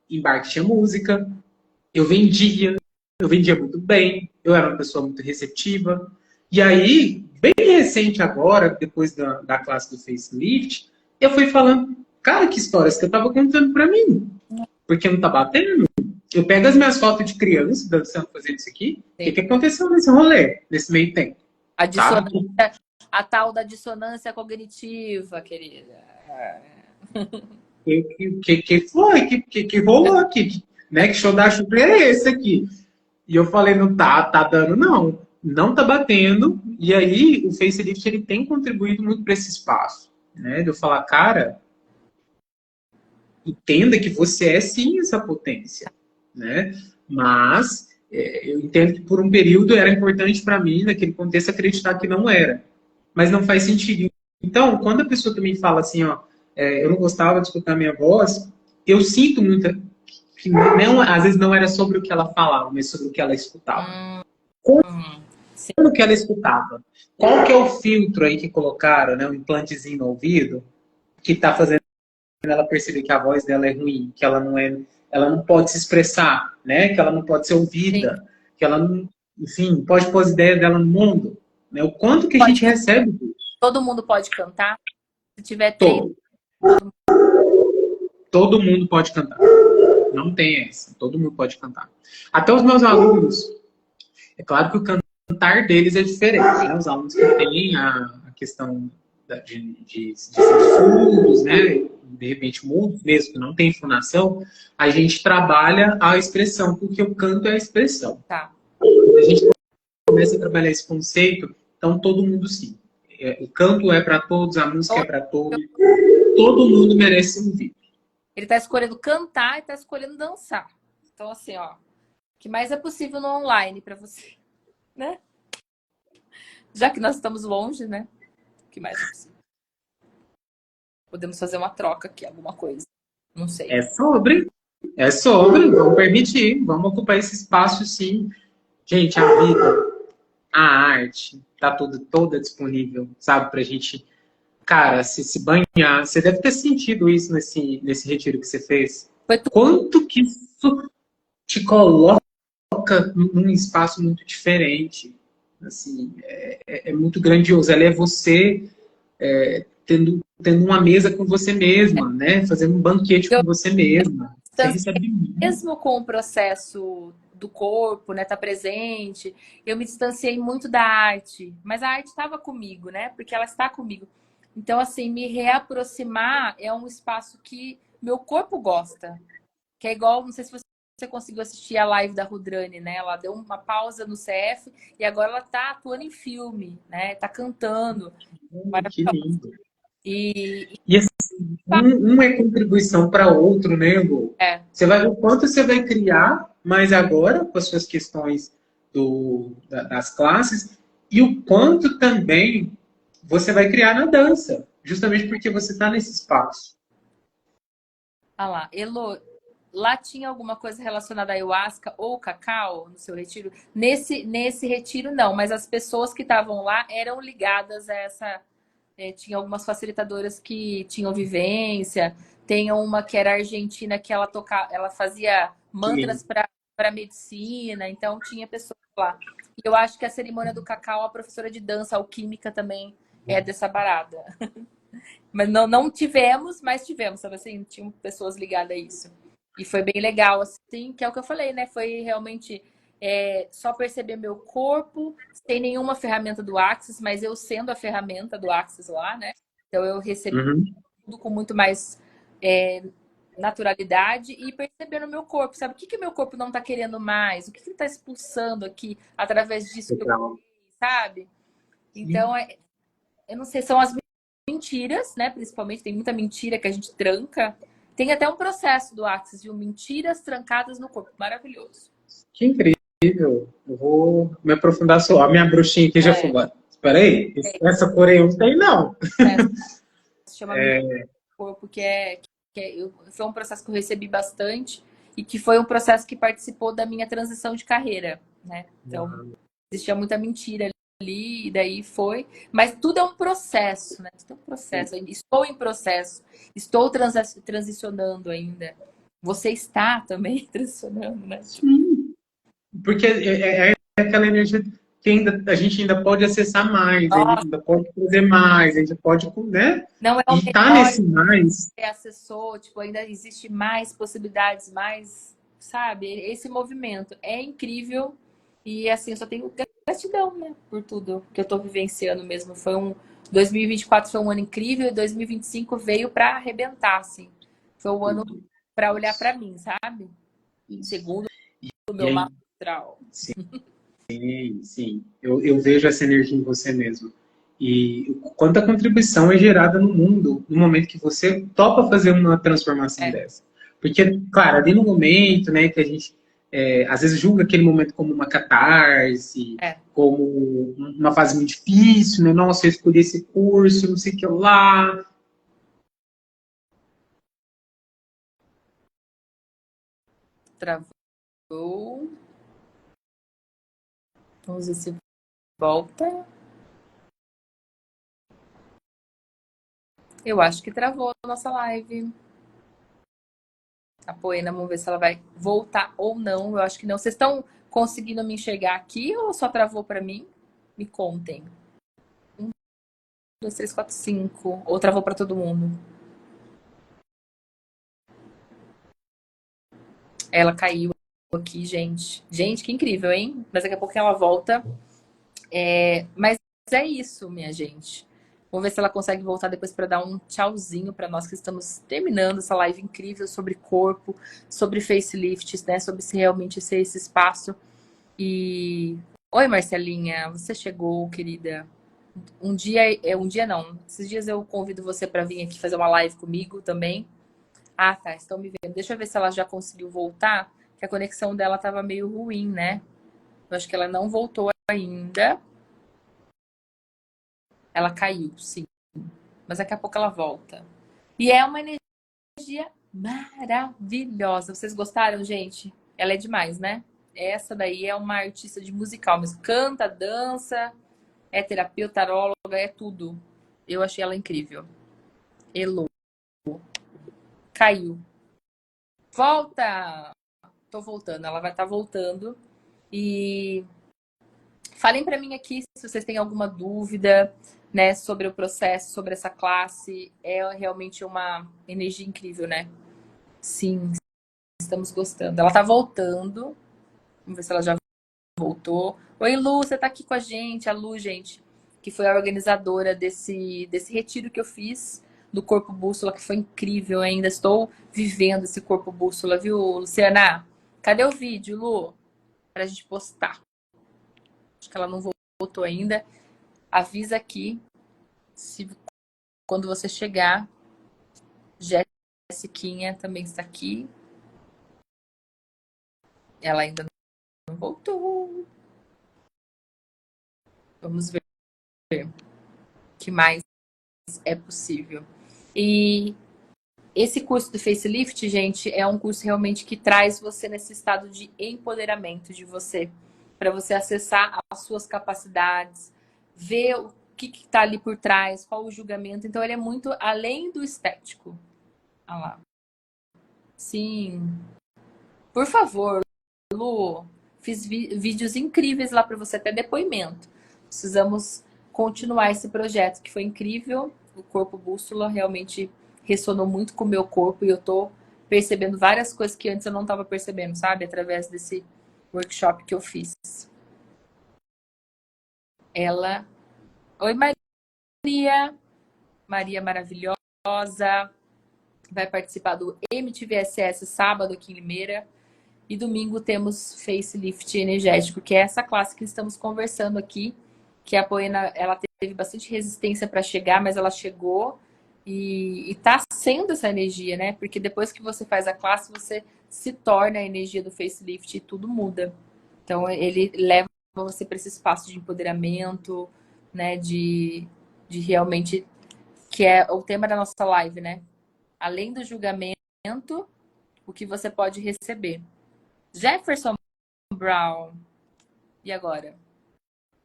Speaker 2: em bar que tinha música, eu vendia muito bem, eu era uma pessoa muito receptiva. E aí, bem recente agora, depois da classe do facelift, eu fui falando, cara, que histórias que eu tava contando pra mim. Porque não tá batendo. Eu pego as minhas fotos de criança dançando, fazendo isso aqui. O que aconteceu nesse rolê, nesse meio tempo?
Speaker 1: A dissonância, a tal da dissonância cognitiva, querida.
Speaker 2: Que foi? Que rolou aqui? Né? Que show da Xuxa é esse aqui? E eu falei, não tá dando, não. Não tá batendo. E aí, o facelift, ele tem contribuído muito para esse espaço. Né? De eu falar, cara, entenda que você é sim essa potência. Né? Mas eu entendo que por um período era importante para mim, naquele contexto, acreditar que não era. Mas não faz sentido. Então, quando a pessoa também fala assim, ó, eu não gostava de escutar minha voz, eu sinto muita... que não, às vezes não era sobre o que ela falava, mas sobre o que ela escutava. Como que ela escutava? Qual que é o filtro aí que colocaram, né? Um implantezinho no ouvido, que está fazendo ela perceber que a voz dela é ruim, que ela não pode se expressar, né? Que ela não pode ser ouvida, sim, que ela não, enfim, pode pôr as ideias dela no mundo, né? O quanto que a gente recebe.
Speaker 1: Todo mundo pode cantar? Se tiver treino.
Speaker 2: Todo mundo pode cantar. Não tem essa. Todo mundo pode cantar. Até os meus alunos, é claro que o cantar deles é diferente, né? Os alunos que têm a questão de surdos, né? De repente mudos mesmo, que não tem entonação, a gente trabalha a expressão, porque o canto é a expressão.
Speaker 1: Tá.
Speaker 2: A gente começa a trabalhar esse conceito, então todo mundo sim. O canto é para todos, a música é para todos. Todo mundo merece ouvir.
Speaker 1: Ele tá escolhendo cantar e tá escolhendo dançar. Então, assim, ó, o que mais é possível no online para você, né? Já que nós estamos longe, né? O que mais é possível? Podemos fazer uma troca aqui, alguma coisa. Não sei.
Speaker 2: É sobre, vamos permitir, vamos ocupar esse espaço sim. Gente, a vida, a arte, tá toda disponível, sabe, pra gente, cara, se banhar. Você deve ter sentido isso nesse retiro que você fez.
Speaker 1: Foi tudo.
Speaker 2: Quanto que isso te coloca num espaço muito diferente. Assim, é muito grandioso. Ela é você tendo uma mesa com você mesma, né? Fazendo um banquete
Speaker 1: Eu
Speaker 2: com você mesma. Você
Speaker 1: distanciei
Speaker 2: recebe muito.
Speaker 1: mesmo com o processo do corpo, né, tá presente. Eu me distanciei muito da arte, mas a arte estava comigo, né? Porque ela está comigo. Então, assim, me reaproximar é um espaço que meu corpo gosta. Que é igual, não sei se você conseguiu assistir a live da Rudrani, né? Ela deu uma pausa no CF e agora ela tá atuando em filme, né? Tá cantando.
Speaker 2: Que lindo.
Speaker 1: E
Speaker 2: E assim, um é contribuição para outro, né, Lu?
Speaker 1: é,
Speaker 2: Você vai ver o quanto você vai criar, mas agora, com as suas questões das classes, e o quanto também você vai criar na dança, justamente porque você está nesse espaço.
Speaker 1: olha lá, Elo, lá tinha alguma coisa relacionada à ayahuasca ou cacau no seu retiro? Nesse retiro, não, mas as pessoas que estavam lá eram ligadas a essa. Tinha algumas facilitadoras que tinham vivência, tem uma que era argentina que ela fazia
Speaker 2: Que lindo.
Speaker 1: mantras para medicina, então tinha pessoas lá. E eu acho que a cerimônia do cacau, a professora de dança alquímica também é dessa barada. Mas não tivemos, mas tivemos, sabe assim? Tinham pessoas ligadas a isso. E foi bem legal, assim, que é o que eu falei, né? Foi realmente só perceber meu corpo, sem nenhuma ferramenta do Axis, mas eu sendo a ferramenta do Axis lá, né? Então eu recebi
Speaker 2: Uhum.
Speaker 1: tudo com muito mais naturalidade e percebendo o meu corpo, sabe? O que o meu corpo não tá querendo mais? O que ele tá expulsando aqui através disso que eu
Speaker 2: Legal.
Speaker 1: sabe? Então, eu não sei, são as mentiras, né? Principalmente, tem muita mentira que a gente tranca. Tem até um processo do Axis, viu? Mentiras trancadas no corpo. Maravilhoso.
Speaker 2: Que incrível. Eu vou me aprofundar só. A minha bruxinha aqui já
Speaker 1: É,
Speaker 2: falou. Espera aí, essa porém eu não tem, não.
Speaker 1: se chama mentira no corpo, foi um processo que eu recebi bastante e que foi um processo que participou da minha transição de carreira, né? Então, existia muita mentira ali, e daí foi. Mas tudo é um processo, né? Tudo é um processo. Estou em processo. Estou transicionando ainda. Você está também transicionando, né?
Speaker 2: Porque é aquela energia que a gente ainda pode acessar mais, a gente
Speaker 1: Nossa,
Speaker 2: ainda pode fazer mais, a gente pode, né?
Speaker 1: não é o
Speaker 2: E tá
Speaker 1: menor
Speaker 2: nesse mais.
Speaker 1: que acessou, tipo, ainda existe mais possibilidades, mais, sabe? Esse movimento é incrível e assim, eu só tenho gratidão, né, por tudo que eu tô vivenciando mesmo. 2024 foi um ano incrível e 2025 veio para arrebentar, assim. Foi o ano para olhar para mim, sabe? Segundo o
Speaker 2: E
Speaker 1: meu
Speaker 2: aí,
Speaker 1: mapa astral.
Speaker 2: sim, eu vejo essa energia em você mesmo. E quanta contribuição é gerada no mundo no momento que você topa fazer uma transformação
Speaker 1: É,
Speaker 2: dessa. Porque, claro, ali no momento, né, que a gente às vezes julga aquele momento como uma catarse,
Speaker 1: é.
Speaker 2: como uma fase muito difícil, né? Nossa, eu escolhi esse curso, não sei o que lá.
Speaker 1: Travou. Vamos ver se volta. Eu acho que travou a nossa live. A Poena, vamos ver se ela vai voltar ou não. Eu acho que não. Vocês estão conseguindo me enxergar aqui ou só travou para mim? Me contem. 1, 2, 3, 4, 5. Ou travou para todo mundo? Ela caiu aqui, gente. Gente, que incrível, hein? Mas daqui a pouco ela volta. Mas é isso, minha gente. Vamos ver se ela consegue voltar depois para dar um tchauzinho para nós que estamos terminando essa live incrível sobre corpo, sobre facelifts, né? Sobre se realmente ser esse espaço. E Oi, Marcelinha, você chegou, querida. Um dia não. Esses dias eu convido você para vir aqui fazer uma live comigo também. Ah, tá, estão me vendo. Deixa eu ver se ela já conseguiu voltar, que a conexão dela tava meio ruim, né? Eu acho que ela não voltou ainda. Ela caiu, sim. Mas daqui a pouco ela volta. E é uma energia maravilhosa. Vocês gostaram, gente? Ela é demais, né? Essa daí é uma artista de musical, mas canta, dança, é terapeuta, taróloga, é tudo. Eu achei ela incrível. Elo. Caiu. Volta! Tô voltando, ela vai estar voltando. E falem para mim aqui se vocês têm alguma dúvida, né, sobre o processo, sobre essa classe. É realmente uma energia incrível, né? Sim, estamos gostando. Ela tá voltando. Vamos ver se ela já voltou. Oi, Lu, você tá aqui com a gente. A Lu, gente, que foi a organizadora desse retiro que eu fiz do Corpo Bússola, que foi incrível. Eu ainda estou vivendo esse Corpo Bússola, viu, Luciana? Cadê o vídeo, Lu? Pra gente postar. Acho que ela não voltou ainda. Avisa aqui se quando você chegar. Jessiquinha também está aqui. Ela ainda não voltou. Vamos ver o que mais é possível. E esse curso do Facelift, gente, é um curso realmente que traz você nesse estado de empoderamento de você, para você acessar as suas capacidades, ver o que está ali por trás, qual o julgamento. Então, ele é muito além do estético. Olha lá. Sim. Por favor, Lu, fiz vídeos incríveis lá para você, até depoimento. Precisamos continuar esse projeto que foi incrível. O Corpo Bússola realmente ressonou muito com o meu corpo e eu tô percebendo várias coisas que antes eu não estava percebendo, sabe? Através desse workshop que eu fiz. Ela. Oi, Maria. Maria maravilhosa. Vai participar do MTVSS sábado aqui em Limeira. E domingo temos Facelift Energético, que é essa classe que estamos conversando aqui, que a Poena, ela teve bastante resistência para chegar, mas ela chegou e tá sendo essa energia, né? Porque depois que você faz a classe, você se torna a energia do Facelift e tudo muda. Então, ele leva você para esse espaço de empoderamento, né? De realmente, que é o tema da nossa live, né? Além do julgamento, o que você pode receber. Jefferson Brown. E agora?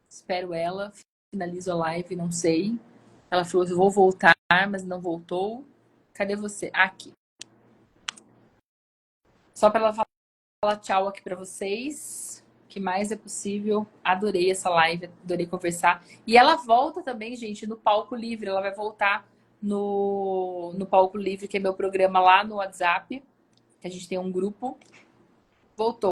Speaker 1: Espero ela. Finalizo a live, não sei. Ela falou que vou voltar, mas não voltou. Cadê você? Aqui. Só para ela falar tchau aqui para vocês. O que mais é possível. Adorei essa live, adorei conversar. E ela volta também, gente, no Palco Livre. Ela vai voltar no Palco Livre, que é meu programa lá no WhatsApp. Que a gente tem um grupo. Voltou.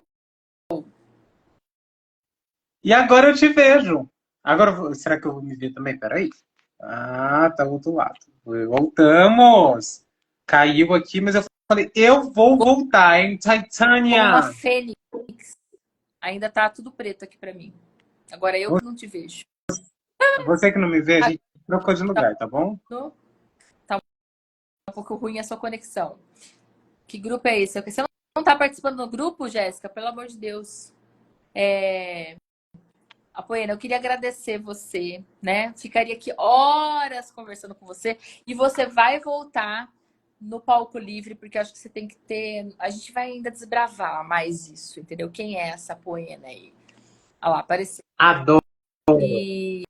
Speaker 2: E agora eu te vejo. Agora, será que eu vou me ver também? Peraí. Ah, tá do outro lado. Voltamos. Caiu aqui, mas eu falei, eu vou voltar, hein,
Speaker 1: Como uma
Speaker 2: Titânia.
Speaker 1: fênix. Ainda tá tudo preto aqui pra mim. Agora eu que não te vejo.
Speaker 2: Você que não me vê, a
Speaker 1: Ah,
Speaker 2: gente trocou de lugar, tá bom?
Speaker 1: tá um pouco ruim a sua conexão. Que grupo é esse? Você não tá participando do grupo, Jéssica? Pelo amor de Deus. Apoena, eu queria agradecer você, né? Ficaria aqui horas conversando com você. E você vai voltar no Palco Livre, porque eu acho que você tem que ter. A gente vai ainda desbravar mais isso, entendeu? Quem é essa Apoena aí? Olha lá, apareceu.
Speaker 2: Adoro.
Speaker 1: E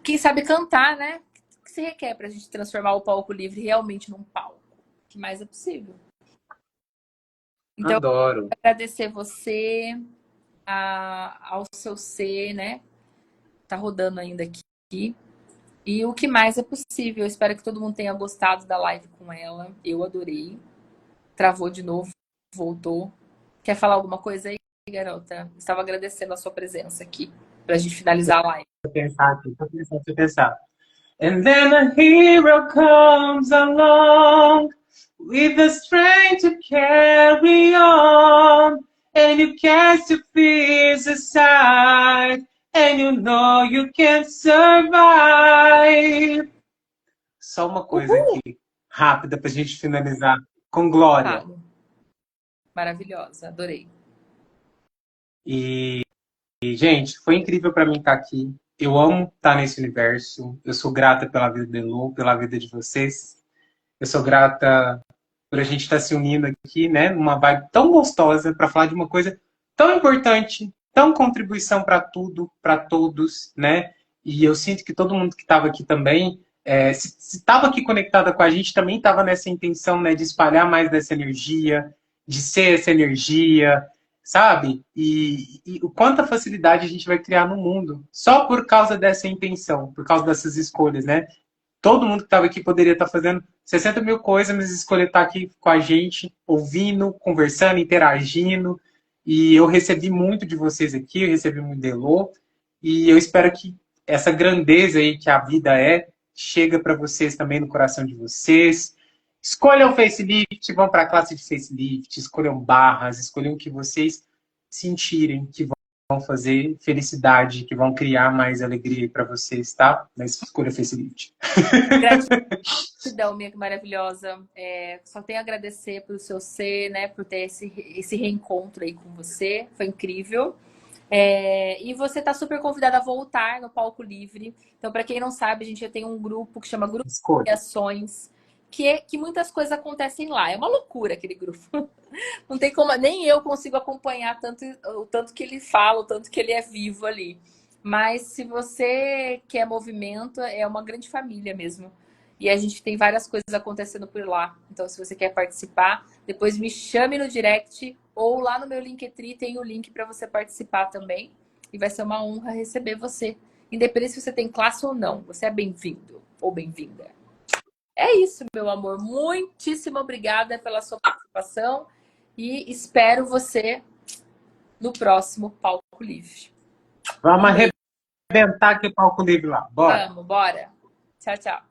Speaker 1: quem sabe cantar, né? O que se requer para a gente transformar o Palco Livre realmente num palco? O que mais é possível? Então, eu
Speaker 2: Adoro.
Speaker 1: quero agradecer você, ao seu ser, né? Tá rodando ainda aqui. E o que mais é possível. Eu espero que todo mundo tenha gostado da live com ela. Eu adorei. Travou de novo, voltou. Quer falar alguma coisa aí, garota? Estava agradecendo a sua presença aqui para a gente finalizar a live.
Speaker 2: Deixa eu pensar. And then a hero comes along with the strength to carry on. And you cast your fears aside só uma coisa aqui, rápida, pra gente finalizar. Com Glória.
Speaker 1: Falo. Maravilhosa, adorei.
Speaker 2: E, gente, foi incrível pra mim estar aqui. Eu amo estar nesse universo. Eu sou grata pela vida de Elô, pela vida de vocês. Eu sou grata por a gente estar se unindo aqui, né? Numa vibe tão gostosa para falar de uma coisa tão importante, tão contribuição para tudo, para todos, né? E eu sinto que todo mundo que estava aqui também, se estava aqui conectada com a gente, também estava nessa intenção, né? De espalhar mais dessa energia, de ser essa energia, sabe? E o quanta facilidade a gente vai criar no mundo só por causa dessa intenção, por causa dessas escolhas, né? Todo mundo que estava aqui poderia estar fazendo 60 mil coisas, mas escolher estar aqui com a gente, ouvindo, conversando, interagindo. E eu recebi muito de vocês aqui, eu recebi muito de Elô, e eu espero que essa grandeza aí que a vida chega para vocês também no coração de vocês. Escolham facelift, vão para a classe de facelift, escolham barras, escolham o que vocês sentirem que vão fazer felicidade, que vão criar mais alegria para vocês, tá? Mas escolha facelift.
Speaker 1: Gratidão, minha maravilhosa. Só tenho a agradecer pelo seu ser, né? Por ter esse reencontro aí com você. Foi incrível. E você está super convidada a voltar no Palco Livre. Então, para quem não sabe, a gente já tem um grupo que chama Grupo de Ações, que muitas coisas acontecem lá. É uma loucura aquele grupo. Não tem como, nem eu consigo acompanhar o tanto que ele fala, o tanto que ele é vivo ali. Mas se você quer movimento, é uma grande família mesmo. E a gente tem várias coisas acontecendo por lá. Então, se você quer participar, depois me chame no direct ou lá no meu Linktree tem o link para você participar também. E vai ser uma honra receber você. Independente se você tem classe ou não. Você é bem-vindo ou bem-vinda. É isso, meu amor. Muitíssimo obrigada pela sua participação. E espero você no próximo Palco Livre.
Speaker 2: Vamos arrebentar aqui o Palco Livre lá. Bora.
Speaker 1: Vamos, bora. Tchau, tchau.